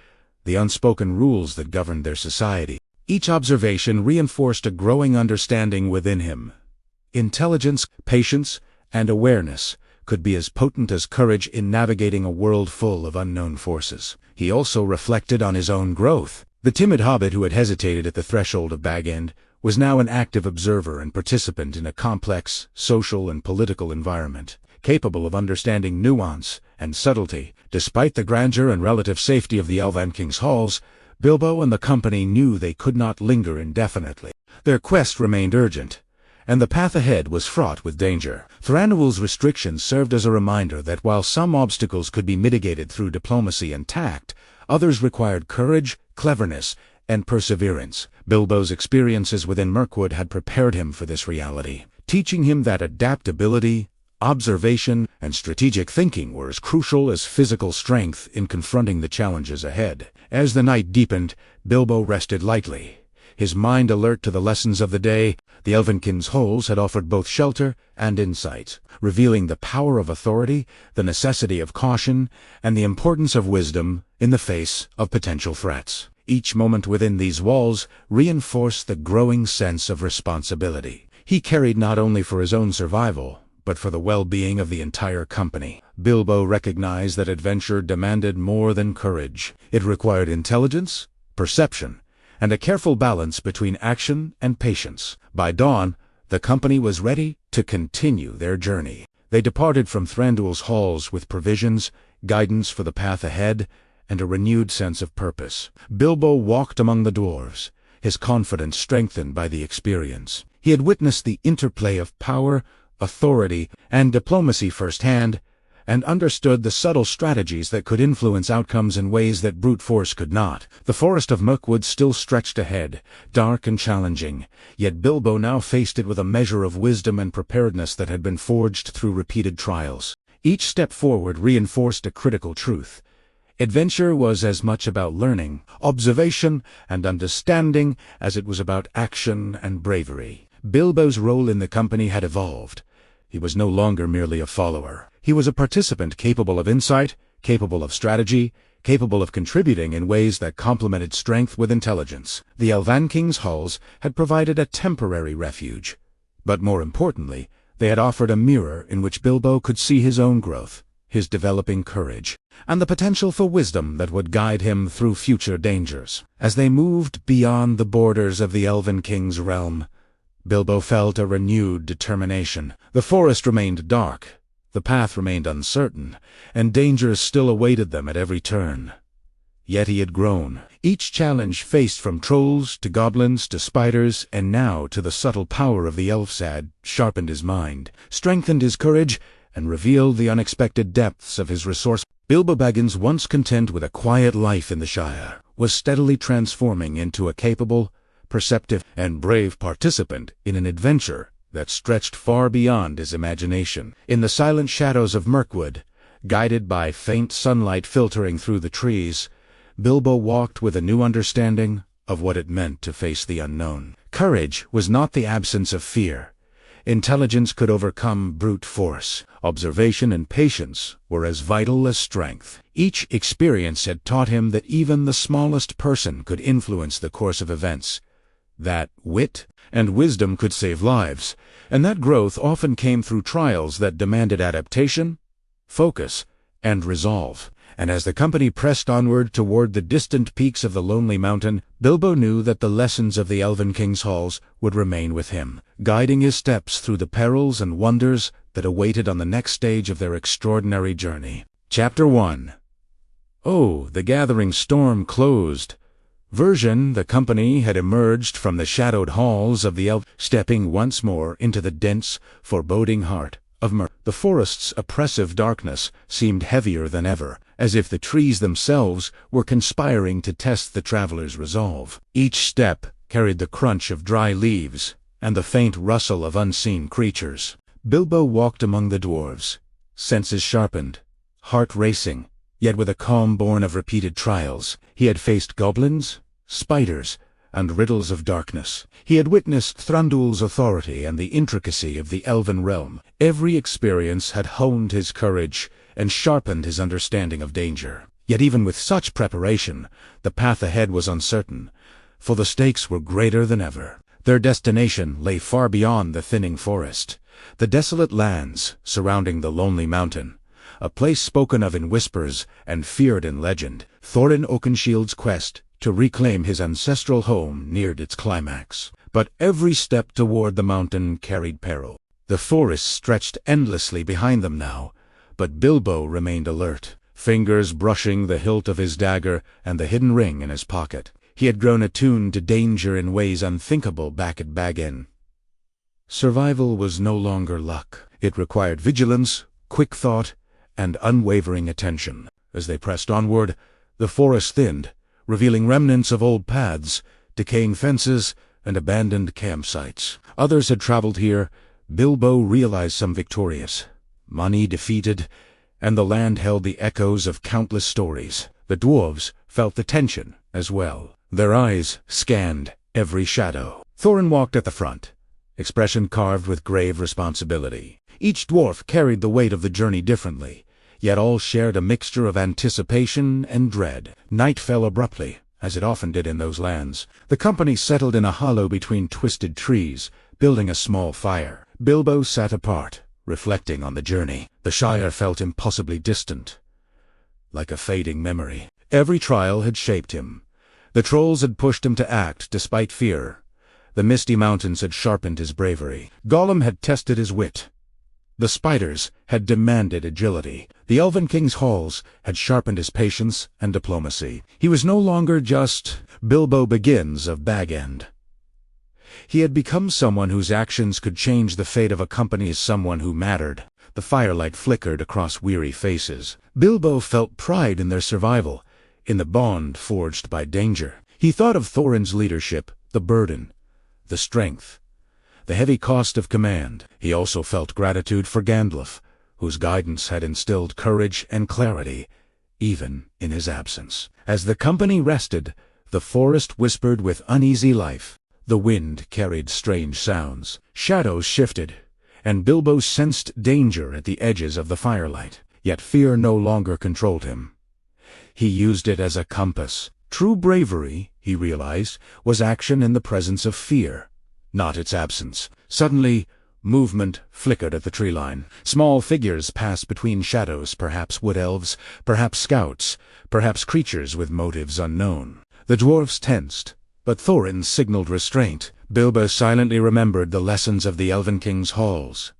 the unspoken rules that governed their society. Each observation reinforced a growing understanding within him. Intelligence, patience, and awareness could be as potent as courage in navigating a world full of unknown forces. He also reflected on his own growth. The timid hobbit who had hesitated at the threshold of Bag End was now an active observer and participant in a complex social and political environment, capable of understanding nuance and subtlety. Despite the grandeur and relative safety of the Elven King's halls, Bilbo and the company knew they could not linger indefinitely. Their quest remained urgent, and the path ahead was fraught with danger. Thranduil's restrictions served as a reminder that while some obstacles could be mitigated through diplomacy and tact, others required courage, cleverness, and perseverance. Bilbo's experiences within Mirkwood had prepared him for this reality, teaching him that adaptability, observation, and strategic thinking were as crucial as physical strength in confronting the challenges ahead. As the night deepened, Bilbo rested lightly, his mind alert to the lessons of the day. The Elven King's halls had offered both shelter and insight, revealing the power of authority, the necessity of caution, and the importance of wisdom in the face of potential threats. Each moment within these walls reinforced the growing sense of responsibility he carried not only for his own survival, but for the well-being of the entire company. Bilbo recognized that adventure demanded more than courage. It required intelligence, perception, and a careful balance between action and patience. By dawn, the company was ready to continue their journey. They departed from Thranduil's halls with provisions, guidance for the path ahead, and a renewed sense of purpose. Bilbo walked among the dwarves, his confidence strengthened by the experience. He had witnessed the interplay of power, authority, and diplomacy firsthand, and understood the subtle strategies that could influence outcomes in ways that brute force could not. The forest of Mirkwood still stretched ahead, dark and challenging, yet Bilbo now faced it with a measure of wisdom and preparedness that had been forged through repeated trials. Each step forward reinforced a critical truth. Adventure was as much about learning, observation, and understanding as it was about action and bravery. Bilbo's role in the company had evolved. He was no longer merely a follower. He was a participant capable of insight, capable of strategy, capable of contributing in ways that complemented strength with intelligence. The Elven King's halls had provided a temporary refuge, but more importantly, they had offered a mirror in which Bilbo could see his own growth, his developing courage, and the potential for wisdom that would guide him through future dangers. As they moved beyond the borders of the Elven King's realm, Bilbo felt a renewed determination. The forest remained dark, the path remained uncertain, and dangers still awaited them at every turn. Yet he had grown. Each challenge faced, from trolls to goblins to spiders, and now to the subtle power of the elves, had sharpened his mind, strengthened his courage, and revealed the unexpected depths of his resource. Bilbo Baggins, once content with a quiet life in the Shire, was steadily transforming into a capable, perceptive, and brave participant in an adventure that stretched far beyond his imagination. In the silent shadows of Mirkwood, guided by faint sunlight filtering through the trees, Bilbo walked with a new understanding of what it meant to face the unknown. Courage was not the absence of fear. Intelligence could overcome brute force. Observation and patience were as vital as strength. Each experience had taught him that even the smallest person could influence the course of events, that wit and wisdom could save lives, and that growth often came through trials that demanded adaptation, focus, and resolve. And as the company pressed onward toward the distant peaks of the Lonely Mountain, Bilbo knew that the lessons of the Elven King's halls would remain with him, guiding his steps through the perils and wonders that awaited on the next stage of their extraordinary journey. Chapter 1. Oh, the gathering storm closed. The company had emerged from the shadowed halls of the elf, stepping once more into the dense, foreboding heart of Mirkwood. The forest's oppressive darkness seemed heavier than ever, as if the trees themselves were conspiring to test the traveler's resolve. Each step carried the crunch of dry leaves and the faint rustle of unseen creatures. Bilbo walked among the dwarves, senses sharpened, heart racing, yet with a calm born of repeated trials. He had faced goblins, spiders, and riddles of darkness. He had witnessed Thranduil's authority and the intricacy of the elven realm. Every experience had honed his courage and sharpened his understanding of danger. Yet even with such preparation, the path ahead was uncertain, for the stakes were greater than ever. Their destination lay far beyond the thinning forest, the desolate lands surrounding the Lonely Mountain, a place spoken of in whispers and feared in legend. Thorin Oakenshield's quest to reclaim his ancestral home neared its climax. But every step toward the mountain carried peril. The forest stretched endlessly behind them now, but Bilbo remained alert, fingers brushing the hilt of his dagger and the hidden ring in his pocket. He had grown attuned to danger in ways unthinkable back at Bag End. Survival was no longer luck. It required vigilance, quick thought, and unwavering attention. As they pressed onward, the forest thinned, revealing remnants of old paths, decaying fences, and abandoned campsites. Others had traveled here. Bilbo realized some victorious, many defeated, and the land held the echoes of countless stories. The dwarves felt the tension as well. Their eyes scanned every shadow. Thorin walked at the front, expression carved with grave responsibility. Each dwarf carried the weight of the journey differently, yet all shared a mixture of anticipation and dread. Night fell abruptly, as it often did in those lands. The company settled in a hollow between twisted trees, building a small fire. Bilbo sat apart, reflecting on the journey. The Shire felt impossibly distant, like a fading memory. Every trial had shaped him. The trolls had pushed him to act despite fear. The misty mountains had sharpened his bravery. Gollum had tested his wit. The spiders had demanded agility. The Elven King's halls had sharpened his patience and diplomacy. He was no longer just Bilbo Baggins of Bag End. He had become someone whose actions could change the fate of a company, as someone who mattered. The firelight flickered across weary faces. Bilbo felt pride in their survival, in the bond forged by danger. He thought of Thorin's leadership, the burden, the strength, the heavy cost of command. He also felt gratitude for Gandalf, whose guidance had instilled courage and clarity, even in his absence. As the company rested, the forest whispered with uneasy life. The wind carried strange sounds. Shadows shifted, and Bilbo sensed danger at the edges of the firelight. Yet fear no longer controlled him. He used it as a compass. True bravery, he realized, was action in the presence of fear, not its absence. Suddenly, movement flickered at the tree line. Small figures passed between shadows, perhaps wood elves, perhaps scouts, perhaps creatures with motives unknown. The dwarfs tensed, but Thorin signaled restraint. Bilbo silently remembered the lessons of the Elven King's halls.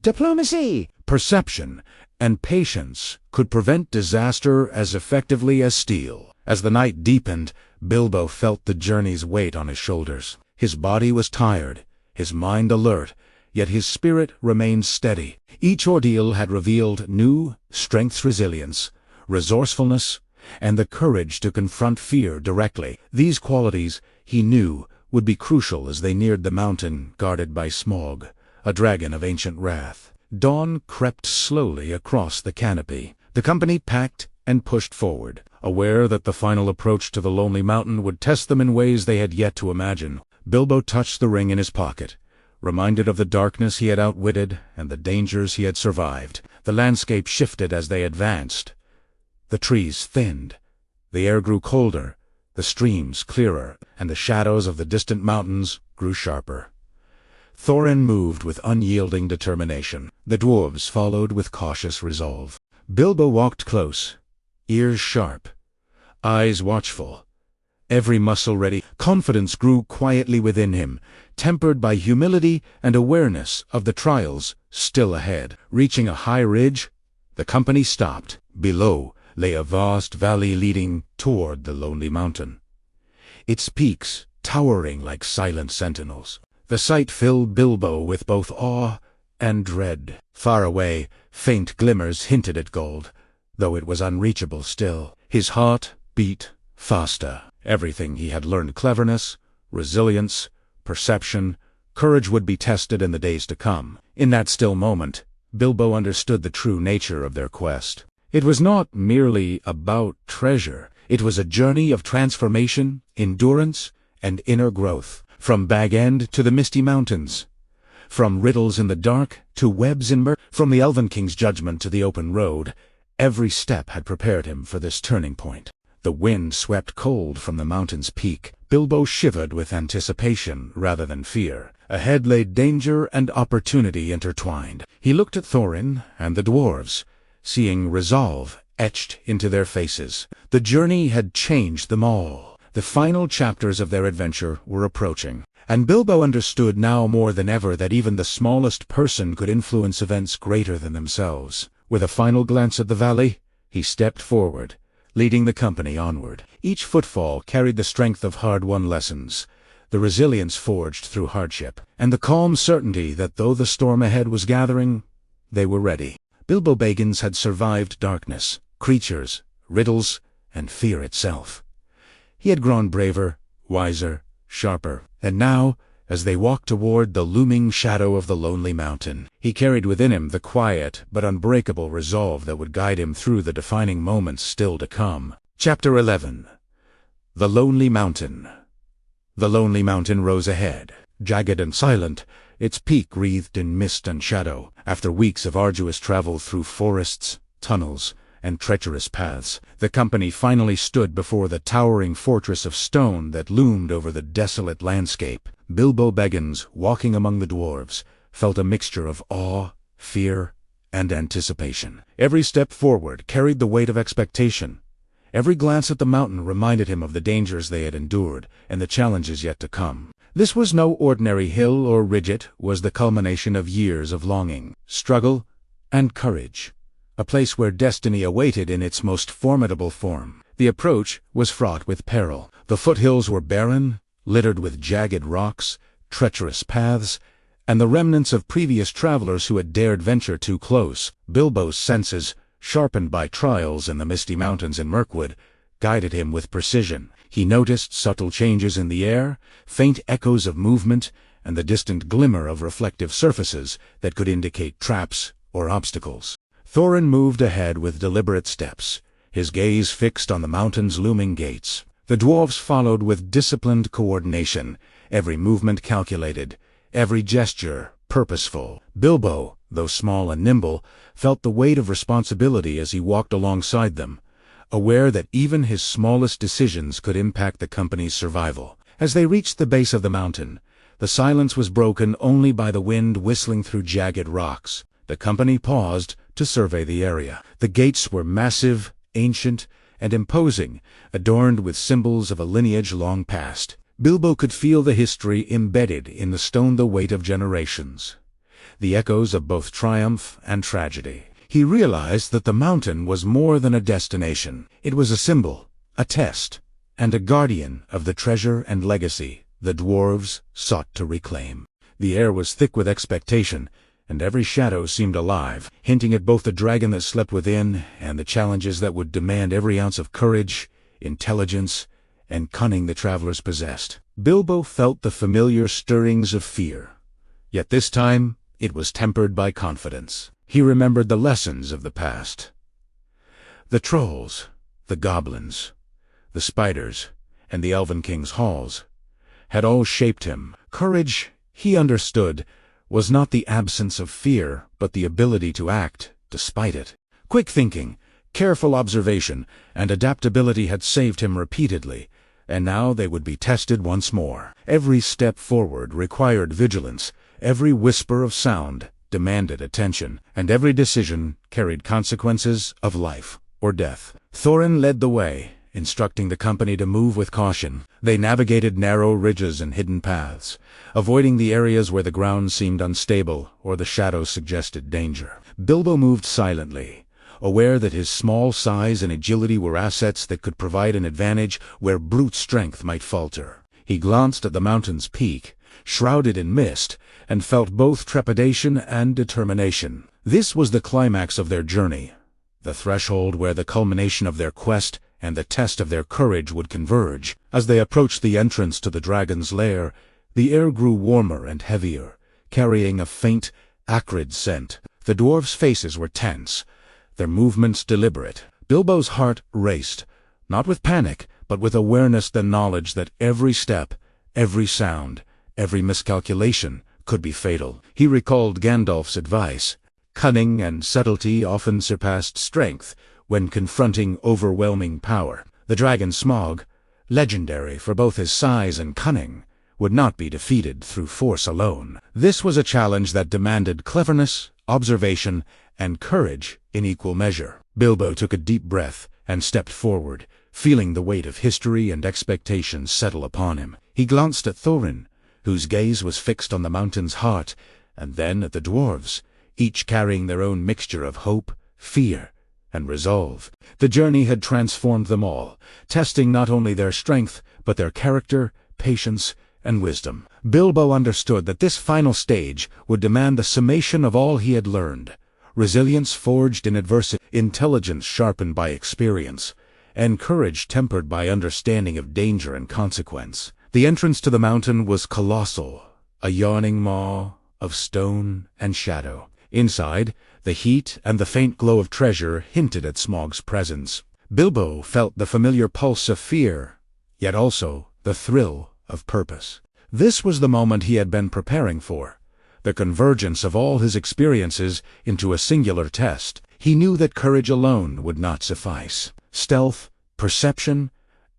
Diplomacy, perception, and patience could prevent disaster as effectively as steel. As the night deepened, Bilbo felt the journey's weight on his shoulders. His body was tired, his mind alert, yet his spirit remained steady. Each ordeal had revealed new strengths, resilience, resourcefulness, and the courage to confront fear directly. These qualities, he knew, would be crucial as they neared the mountain guarded by Smaug, a dragon of ancient wrath. Dawn crept slowly across the canopy. The company packed and pushed forward, aware that the final approach to the lonely mountain would test them in ways they had yet to imagine. Bilbo touched the ring in his pocket, reminded of the darkness he had outwitted and the dangers he had survived. The landscape shifted as they advanced. The trees thinned, the air grew colder, the streams clearer, and the shadows of the distant mountains grew sharper. Thorin moved with unyielding determination. The dwarves followed with cautious resolve. Bilbo walked close, ears sharp, eyes watchful, every muscle ready. Confidence grew quietly within him, tempered by humility and awareness of the trials still ahead. Reaching a high ridge, the company stopped. Below lay a vast valley leading toward the lonely mountain, its peaks towering like silent sentinels. The sight filled Bilbo with both awe and dread. Far away, faint glimmers hinted at gold, though it was unreachable still. His heart beat faster. Everything he had learned, cleverness, resilience, perception, courage, would be tested in the days to come. In that still moment, Bilbo understood the true nature of their quest. It was not merely about treasure. It was a journey of transformation, endurance, and inner growth. From Bag End to the misty mountains, from riddles in the dark to webs in murk, from the Elven King's judgment to the open road, every step had prepared him for this turning point. The wind swept cold from the mountain's peak. Bilbo shivered with anticipation rather than fear. Ahead lay danger and opportunity intertwined. He looked at Thorin and the dwarves, seeing resolve etched into their faces. The journey had changed them all. The final chapters of their adventure were approaching, and Bilbo understood now more than ever that even the smallest person could influence events greater than themselves. With a final glance at the valley, he stepped forward, leading the company onward. Each footfall carried the strength of hard-won lessons, the resilience forged through hardship, and the calm certainty that though the storm ahead was gathering, they were ready. Bilbo Baggins had survived darkness, creatures, riddles, and fear itself. He had grown braver, wiser, sharper, and now, as they walked toward the looming shadow of the lonely mountain, he carried within him the quiet but unbreakable resolve that would guide him through the defining moments still to come. Chapter 11. The Lonely Mountain. The lonely mountain rose ahead, jagged and silent, its peak wreathed in mist and shadow. After weeks of arduous travel through forests, tunnels, and treacherous paths, the company finally stood before the towering fortress of stone that loomed over the desolate landscape. Bilbo Baggins, walking among the dwarves, felt a mixture of awe, fear, and anticipation. Every step forward carried the weight of expectation. Every glance at the mountain reminded him of the dangers they had endured and the challenges yet to come. This was no ordinary hill or ridge, it was the culmination of years of longing, struggle, and courage. A place where destiny awaited in its most formidable form. The approach was fraught with peril. The foothills were barren, littered with jagged rocks, treacherous paths, and the remnants of previous travelers who had dared venture too close. Bilbo's senses, sharpened by trials in the misty mountains in Mirkwood, guided him with precision. He noticed subtle changes in the air, faint echoes of movement, and the distant glimmer of reflective surfaces that could indicate traps or obstacles. Thorin moved ahead with deliberate steps, his gaze fixed on the mountain's looming gates. The dwarves followed with disciplined coordination, every movement calculated, every gesture purposeful. Bilbo, though small and nimble, felt the weight of responsibility as he walked alongside them, aware that even his smallest decisions could impact the company's survival. As they reached the base of the mountain, the silence was broken only by the wind whistling through jagged rocks. The company paused to survey the area. The gates were massive, ancient, and imposing, adorned with symbols of a lineage long past. Bilbo could feel the history embedded in the stone, the weight of generations, the echoes of both triumph and tragedy. He realized that the mountain was more than a destination. It was a symbol, a test, and a guardian of the treasure and legacy the dwarves sought to reclaim. The air was thick with expectation, and every shadow seemed alive, hinting at both the dragon that slept within and the challenges that would demand every ounce of courage, intelligence, and cunning the travelers possessed. Bilbo felt the familiar stirrings of fear, yet this time it was tempered by confidence. He remembered the lessons of the past. The trolls, the goblins, the spiders, and the Elven King's halls had all shaped him. Courage, he understood, was not the absence of fear, but the ability to act despite it. Quick thinking, careful observation, and adaptability had saved him repeatedly, and now they would be tested once more. Every step forward required vigilance, every whisper of sound demanded attention, and every decision carried consequences of life or death. Thorin led the way, instructing the company to move with caution. They navigated narrow ridges and hidden paths, avoiding the areas where the ground seemed unstable or the shadows suggested danger. Bilbo moved silently, aware that his small size and agility were assets that could provide an advantage where brute strength might falter. He glanced at the mountain's peak, shrouded in mist, and felt both trepidation and determination. This was the climax of their journey, the threshold where the culmination of their quest and the test of their courage would converge. As they approached the entrance to the dragon's lair, the air grew warmer and heavier, carrying a faint, acrid scent. The dwarves' faces were tense, their movements deliberate. Bilbo's heart raced, not with panic, but with awareness, the knowledge that every step, every sound, every miscalculation could be fatal. He recalled Gandalf's advice: cunning and subtlety often surpassed strength when confronting overwhelming power. The dragon Smaug, legendary for both his size and cunning, would not be defeated through force alone. This was a challenge that demanded cleverness, observation, and courage in equal measure. Bilbo took a deep breath and stepped forward, feeling the weight of history and expectations settle upon him. He glanced at Thorin, whose gaze was fixed on the mountain's heart, and then at the dwarves, each carrying their own mixture of hope, fear, and resolve. The journey had transformed them all, testing not only their strength, but their character, patience, and wisdom. Bilbo understood that this final stage would demand the summation of all he had learned: resilience forged in adversity, intelligence sharpened by experience, and courage tempered by understanding of danger and consequence. The entrance to the mountain was colossal, a yawning maw of stone and shadow. Inside, the heat and the faint glow of treasure hinted at Smaug's presence. Bilbo felt the familiar pulse of fear, yet also the thrill of purpose. This was the moment he had been preparing for, the convergence of all his experiences into a singular test. He knew that courage alone would not suffice. Stealth, perception,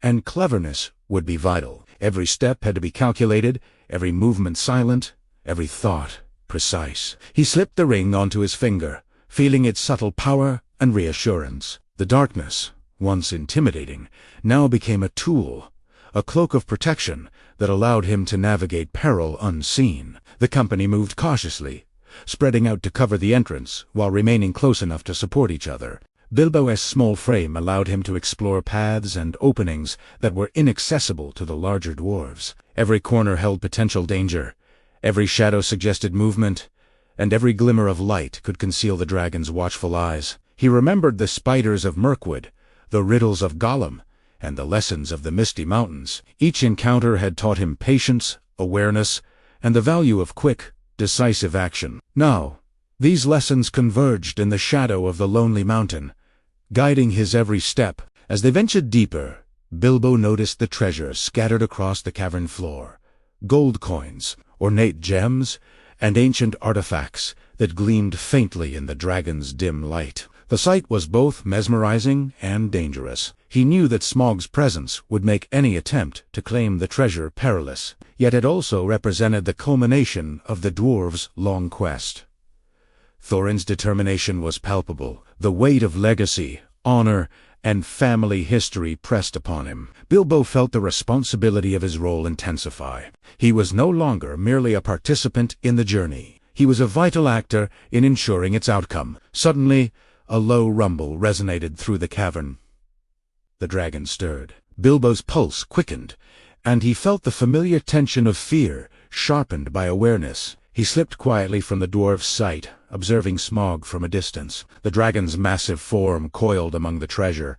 and cleverness would be vital. Every step had to be calculated, every movement silent, every thought precise. He slipped the ring onto his finger, feeling its subtle power and reassurance. The darkness, once intimidating, now became a tool, a cloak of protection that allowed him to navigate peril unseen. The company moved cautiously, spreading out to cover the entrance while remaining close enough to support each other. Bilbo's small frame allowed him to explore paths and openings that were inaccessible to the larger dwarves. Every corner held potential danger, every shadow suggested movement, and every glimmer of light could conceal the dragon's watchful eyes. He remembered the spiders of Mirkwood, the riddles of Gollum, and the lessons of the Misty Mountains. Each encounter had taught him patience, awareness, and the value of quick, decisive action. Now, these lessons converged in the shadow of the lonely mountain, guiding his every step. As they ventured deeper, Bilbo noticed the treasure scattered across the cavern floor. Gold coins, ornate gems, and ancient artifacts that gleamed faintly in the dragon's dim light. The sight was both mesmerizing and dangerous. He knew that Smaug's presence would make any attempt to claim the treasure perilous, yet it also represented the culmination of the dwarves' long quest. Thorin's determination was palpable. The weight of legacy, honor, and family history pressed upon him. Bilbo felt the responsibility of his role intensify. He was no longer merely a participant in the journey. He was a vital actor in ensuring its outcome. Suddenly, a low rumble resonated through the cavern. The dragon stirred. Bilbo's pulse quickened, and he felt the familiar tension of fear sharpened by awareness. He slipped quietly from the dwarf's sight, observing Smaug from a distance. The dragon's massive form coiled among the treasure,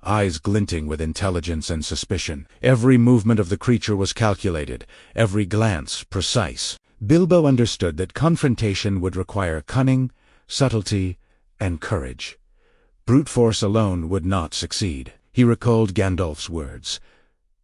eyes glinting with intelligence and suspicion. Every movement of the creature was calculated, every glance precise. Bilbo understood that confrontation would require cunning, subtlety, and courage. Brute force alone would not succeed. He recalled Gandalf's words.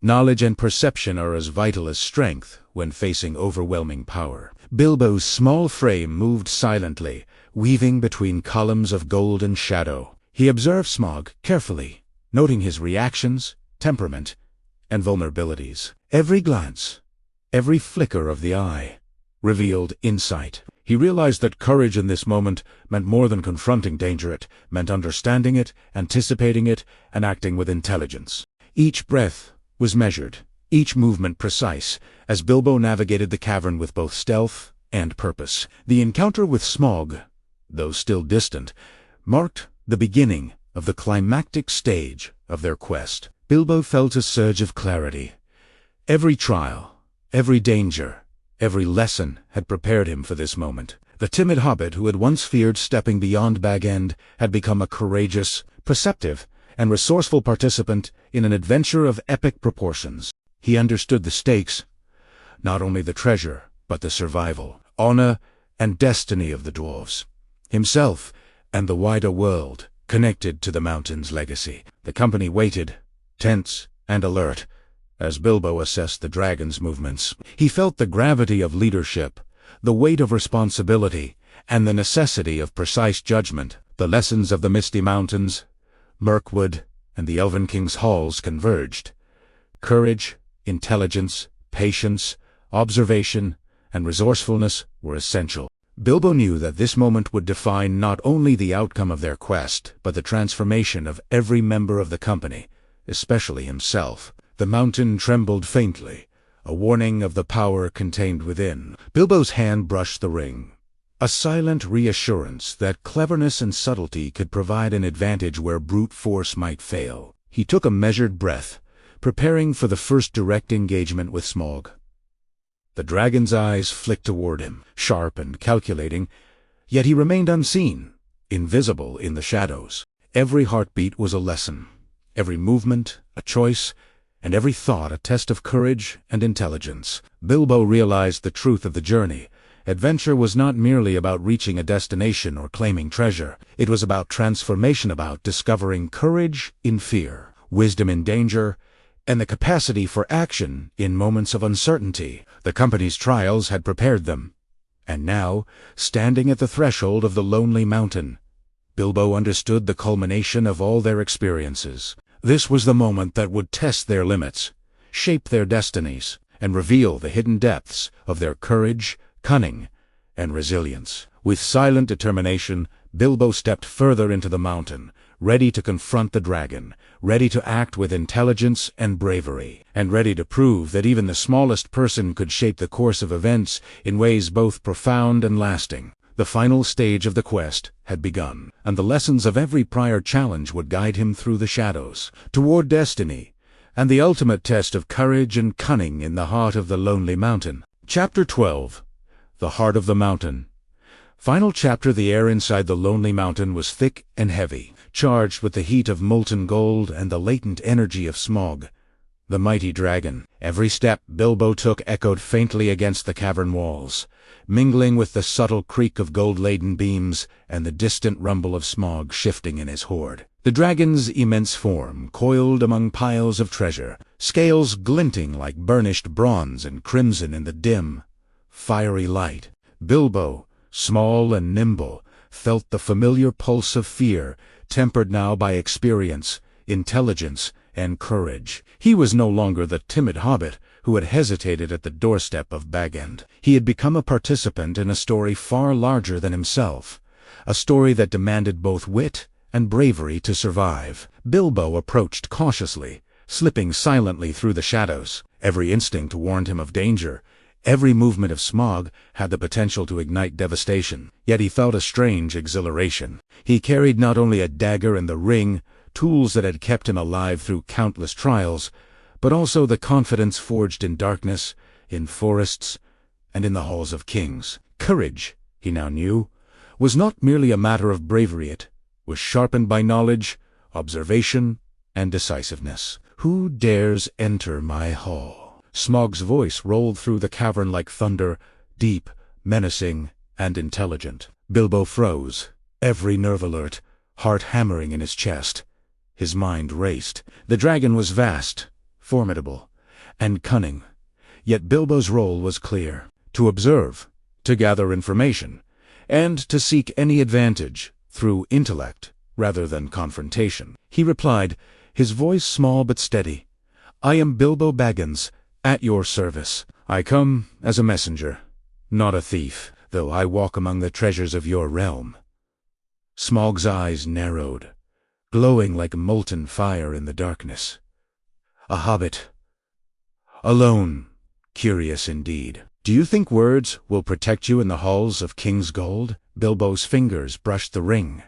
Knowledge and perception are as vital as strength when facing overwhelming power. Bilbo's small frame moved silently, weaving between columns of golden shadow. He observed Smaug carefully, noting his reactions, temperament, and vulnerabilities. Every glance, every flicker of the eye, revealed insight. He realized that courage in this moment meant more than confronting danger. It meant understanding it, anticipating it, and acting with intelligence. Each breath was measured, each movement precise, as Bilbo navigated the cavern with both stealth and purpose. The encounter with Smaug, though still distant, marked the beginning of the climactic stage of their quest. Bilbo felt a surge of clarity. Every trial, every danger, every lesson had prepared him for this moment. The timid hobbit who had once feared stepping beyond Bag End had become a courageous, perceptive, and resourceful participant in an adventure of epic proportions. He understood the stakes, not only the treasure, but the survival, honor, and destiny of the dwarves, himself, and the wider world, connected to the mountain's legacy. The company waited, tense and alert, as Bilbo assessed the dragon's movements. He felt the gravity of leadership, the weight of responsibility, and the necessity of precise judgment. The lessons of the Misty Mountains, Mirkwood, and the Elven King's halls converged. Courage, intelligence, patience, observation, and resourcefulness were essential. Bilbo knew that this moment would define not only the outcome of their quest, but the transformation of every member of the company, especially himself. The mountain trembled faintly, a warning of the power contained within. Bilbo's hand brushed the ring, a silent reassurance that cleverness and subtlety could provide an advantage where brute force might fail. He took a measured breath, preparing for the first direct engagement with Smaug. The dragon's eyes flicked toward him, sharp and calculating, yet he remained unseen, invisible in the shadows. Every heartbeat was a lesson, every movement a choice, and every thought a test of courage and intelligence. Bilbo realized the truth of the journey. Adventure was not merely about reaching a destination or claiming treasure. It was about transformation, about discovering courage in fear, wisdom in danger, and the capacity for action in moments of uncertainty. The company's trials had prepared them. And now, standing at the threshold of the lonely mountain, Bilbo understood the culmination of all their experiences. This was the moment that would test their limits, shape their destinies, and reveal the hidden depths of their courage, cunning, and resilience. With silent determination, Bilbo stepped further into the mountain, ready to confront the dragon, ready to act with intelligence and bravery, and ready to prove that even the smallest person could shape the course of events in ways both profound and lasting. The final stage of the quest had begun, and the lessons of every prior challenge would guide him through the shadows, toward destiny, and the ultimate test of courage and cunning in the heart of the lonely mountain. Chapter 12. The Heart of the Mountain. Final chapter. The air inside the lonely mountain was thick and heavy, charged with the heat of molten gold and the latent energy of Smaug, the mighty dragon. Every step Bilbo took echoed faintly against the cavern walls, mingling with the subtle creak of gold-laden beams and the distant rumble of Smaug shifting in his hoard. The dragon's immense form coiled among piles of treasure, scales glinting like burnished bronze and crimson in the dim, fiery light. Bilbo, small and nimble, felt the familiar pulse of fear, tempered now by experience, intelligence, and courage. He was no longer the timid hobbit who had hesitated at the doorstep of Bag End. He had become a participant in a story far larger than himself, a story that demanded both wit and bravery to survive. Bilbo approached cautiously, slipping silently through the shadows. Every instinct warned him of danger. Every movement of Smaug had the potential to ignite devastation. Yet he felt a strange exhilaration. He carried not only a dagger and the ring, tools that had kept him alive through countless trials, but also the confidence forged in darkness, in forests, and in the halls of kings. Courage, he now knew, was not merely a matter of bravery. It was sharpened by knowledge, observation, and decisiveness. "Who dares enter my hall?" Smaug's voice rolled through the cavern like thunder, deep, menacing, and intelligent. Bilbo froze, every nerve alert, heart hammering in his chest. His mind raced. The dragon was vast, formidable, and cunning. Yet Bilbo's role was clear: to observe, to gather information, and to seek any advantage through intellect rather than confrontation. He replied, his voice small but steady, "I am Bilbo Baggins, at your service. I come as a messenger, not a thief, though I walk among the treasures of your realm." Smaug's eyes narrowed, glowing like molten fire in the darkness. A hobbit. Alone. Curious indeed. "Do you think words will protect you in the halls of King's Gold?" Bilbo's fingers brushed the ring.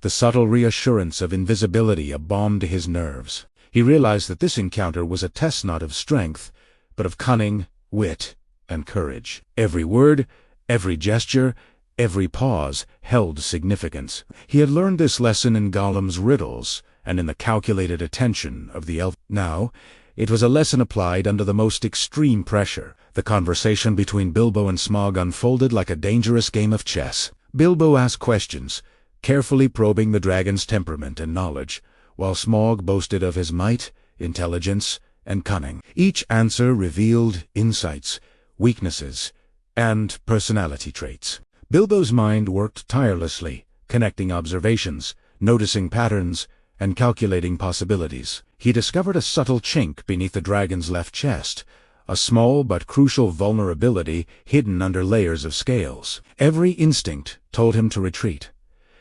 The subtle reassurance of invisibility balmed his nerves. He realized that this encounter was a test not of strength, but of cunning, wit, and courage. Every word, every gesture, every pause held significance. He had learned this lesson in Gollum's riddles and in the calculated attention of the elf. Now, it was a lesson applied under the most extreme pressure. The conversation between Bilbo and Smaug unfolded like a dangerous game of chess. Bilbo asked questions, carefully probing the dragon's temperament and knowledge, while Smaug boasted of his might, intelligence, and cunning. Each answer revealed insights, weaknesses, and personality traits. Bilbo's mind worked tirelessly, connecting observations, noticing patterns, and calculating possibilities. He discovered a subtle chink beneath the dragon's left chest, a small but crucial vulnerability hidden under layers of scales. Every instinct told him to retreat.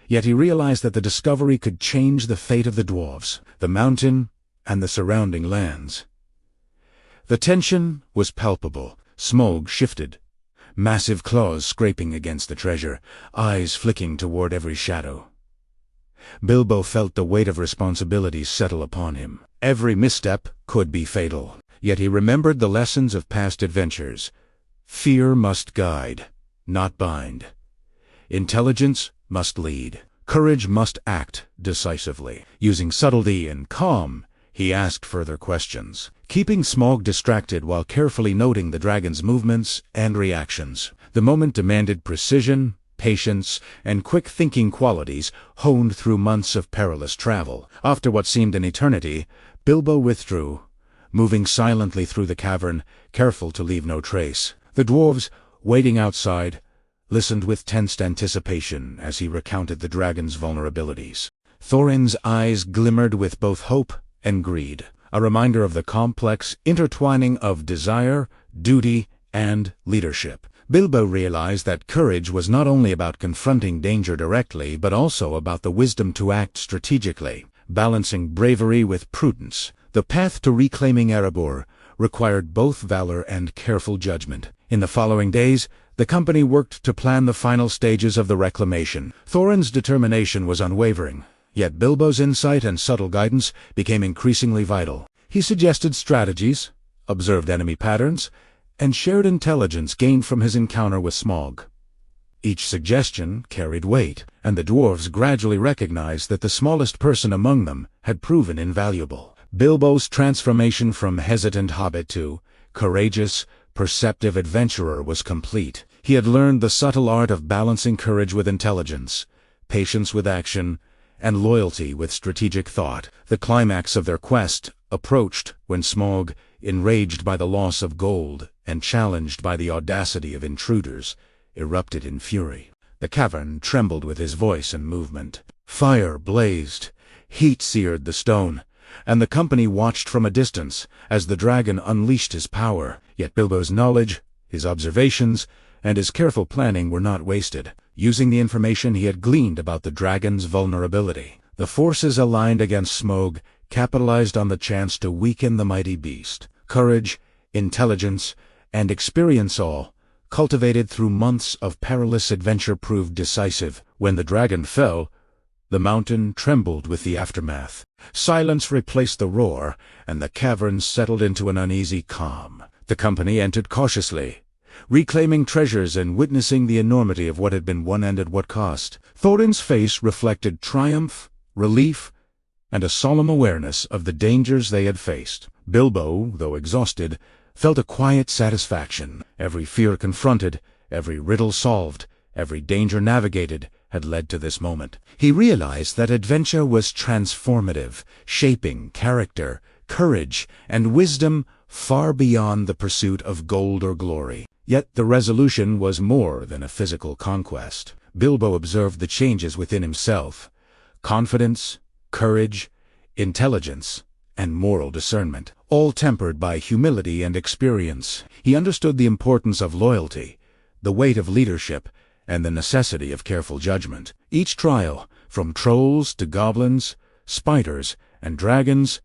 Yet he realized that the discovery could change the fate of the dwarves, the mountain, and the surrounding lands. The tension was palpable. Smaug shifted, massive claws scraping against the treasure, eyes flicking toward every shadow. Bilbo felt the weight of responsibility settle upon him. Every misstep could be fatal. Yet he remembered the lessons of past adventures. Fear must guide, not bind. Intelligence must lead. Courage must act decisively. Using subtlety and calm, he asked further questions, keeping Smaug distracted while carefully noting the dragon's movements and reactions. The moment demanded precision, patience, and quick-thinking qualities honed through months of perilous travel. After what seemed an eternity, Bilbo withdrew, moving silently through the cavern, careful to leave no trace. The dwarves, waiting outside, listened with tensed anticipation as he recounted the dragon's vulnerabilities. Thorin's eyes glimmered with both hope and greed, a reminder of the complex intertwining of desire, duty, and leadership. Bilbo realized that courage was not only about confronting danger directly, but also about the wisdom to act strategically, balancing bravery with prudence. The path to reclaiming Erebor required both valor and careful judgment. In the following days, the company worked to plan the final stages of the reclamation. Thorin's determination was unwavering, yet Bilbo's insight and subtle guidance became increasingly vital. He suggested strategies, observed enemy patterns, and shared intelligence gained from his encounter with Smaug. Each suggestion carried weight, and the dwarves gradually recognized that the smallest person among them had proven invaluable. Bilbo's transformation from hesitant hobbit to courageous, perceptive adventurer was complete. He had learned the subtle art of balancing courage with intelligence, patience with action, and loyalty with strategic thought. The climax of their quest approached when Smaug, enraged by the loss of gold and challenged by the audacity of intruders, erupted in fury. The cavern trembled with his voice and movement. Fire blazed, heat seared the stone, and the company watched from a distance as the dragon unleashed his power. Yet Bilbo's knowledge, his observations, and his careful planning were not wasted. Using the information he had gleaned about the dragon's vulnerability, the forces aligned against Smaug capitalized on the chance to weaken the mighty beast. Courage, intelligence, and experience, all cultivated through months of perilous adventure, proved decisive. When the dragon fell, the mountain trembled with the aftermath. Silence replaced the roar, and the cavern settled into an uneasy calm. The company entered cautiously, reclaiming treasures and witnessing the enormity of what had been won and at what cost. Thorin's face reflected triumph, relief, and a solemn awareness of the dangers they had faced. Bilbo, though exhausted, felt a quiet satisfaction. Every fear confronted, every riddle solved, every danger navigated had led to this moment. He realized that adventure was transformative, shaping character, courage, and wisdom far beyond the pursuit of gold or glory. Yet the resolution was more than a physical conquest. Bilbo observed the changes within himself: confidence, courage, intelligence, and moral discernment, all tempered by humility and experience. He understood the importance of loyalty, the weight of leadership, and the necessity of careful judgment. Each trial, from trolls to goblins, spiders, and dragons,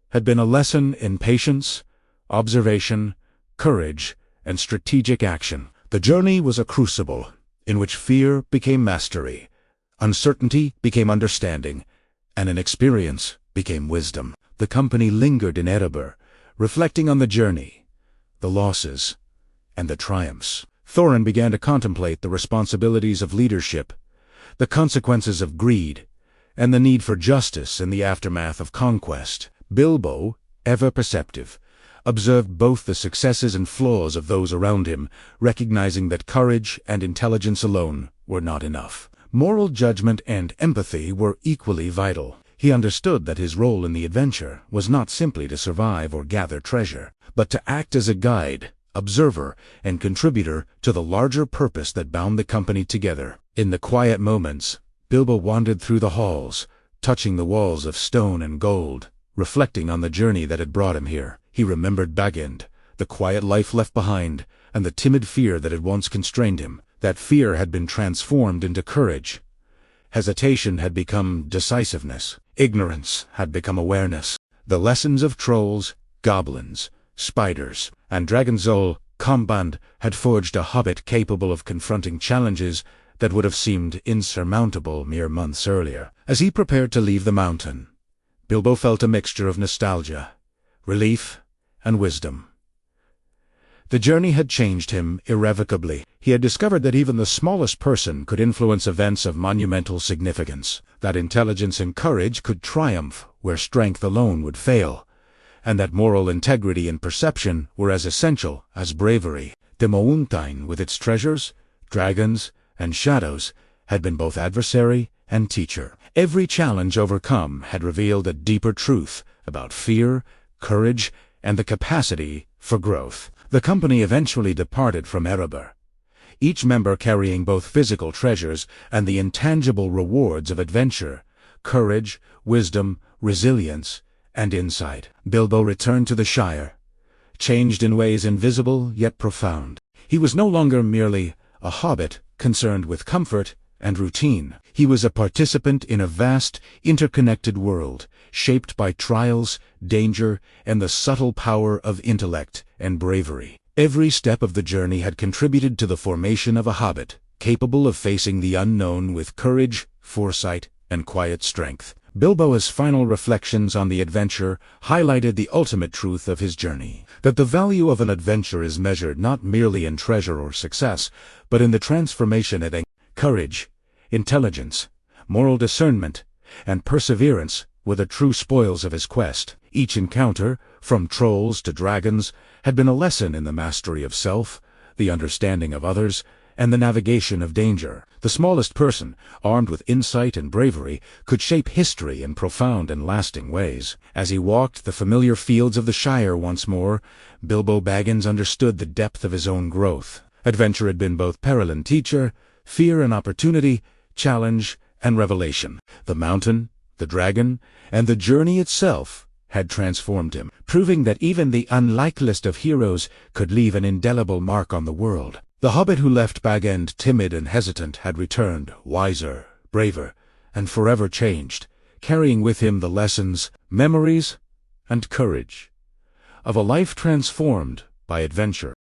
had been a lesson in patience, observation, courage, and strategic action. The journey was a crucible, in which fear became mastery, uncertainty became understanding, and inexperience became wisdom. The company lingered in Erebor, reflecting on the journey, the losses, and the triumphs. Thorin began to contemplate the responsibilities of leadership, the consequences of greed, and the need for justice in the aftermath of conquest. Bilbo, ever perceptive, observed both the successes and flaws of those around him, recognizing that courage and intelligence alone were not enough. Moral judgment and empathy were equally vital. He understood that his role in the adventure was not simply to survive or gather treasure, but to act as a guide, observer, and contributor to the larger purpose that bound the company together. In the quiet moments, Bilbo wandered through the halls, touching the walls of stone and gold, reflecting on the journey that had brought him here. He remembered Baggins, the quiet life left behind, and the timid fear that had once constrained him. That fear had been transformed into courage. Hesitation had become decisiveness. Ignorance had become awareness. The lessons of trolls, goblins, spiders, and Dragonzol Comband had forged a hobbit capable of confronting challenges that would have seemed insurmountable mere months earlier. As he prepared to leave the mountain, Bilbo felt a mixture of nostalgia, relief, and wisdom. The journey had changed him irrevocably. He had discovered that even the smallest person could influence events of monumental significance, that intelligence and courage could triumph where strength alone would fail, and that moral integrity and perception were as essential as bravery. The Mountain, with its treasures, dragons, and shadows, had been both adversary and teacher. Every challenge overcome had revealed a deeper truth about fear, courage, and the capacity for growth. The company eventually departed from Erebor, each member carrying both physical treasures and the intangible rewards of adventure, courage, wisdom, resilience, and insight. Bilbo returned to the Shire, changed in ways invisible yet profound. He was no longer merely a hobbit concerned with comfort and routine. He was a participant in a vast, interconnected world, shaped by trials, danger, and the subtle power of intellect and bravery. Every step of the journey had contributed to the formation of a hobbit, capable of facing the unknown with courage, foresight, and quiet strength. Bilbo's final reflections on the adventure highlighted the ultimate truth of his journey, that the value of an adventure is measured not merely in treasure or success, but in the transformation it brings. Courage, intelligence, moral discernment, and perseverance were the true spoils of his quest. Each encounter, from trolls to dragons, had been a lesson in the mastery of self, the understanding of others, and the navigation of danger. The smallest person, armed with insight and bravery, could shape history in profound and lasting ways. As he walked the familiar fields of the Shire once more, Bilbo Baggins understood the depth of his own growth. Adventure had been both peril and teacher, fear and opportunity, challenge and revelation. The mountain, the dragon, and the journey itself had transformed him, proving that even the unlikeliest of heroes could leave an indelible mark on the world. The hobbit who left Bag End timid and hesitant had returned, wiser, braver, and forever changed, carrying with him the lessons, memories, and courage of a life transformed by adventure.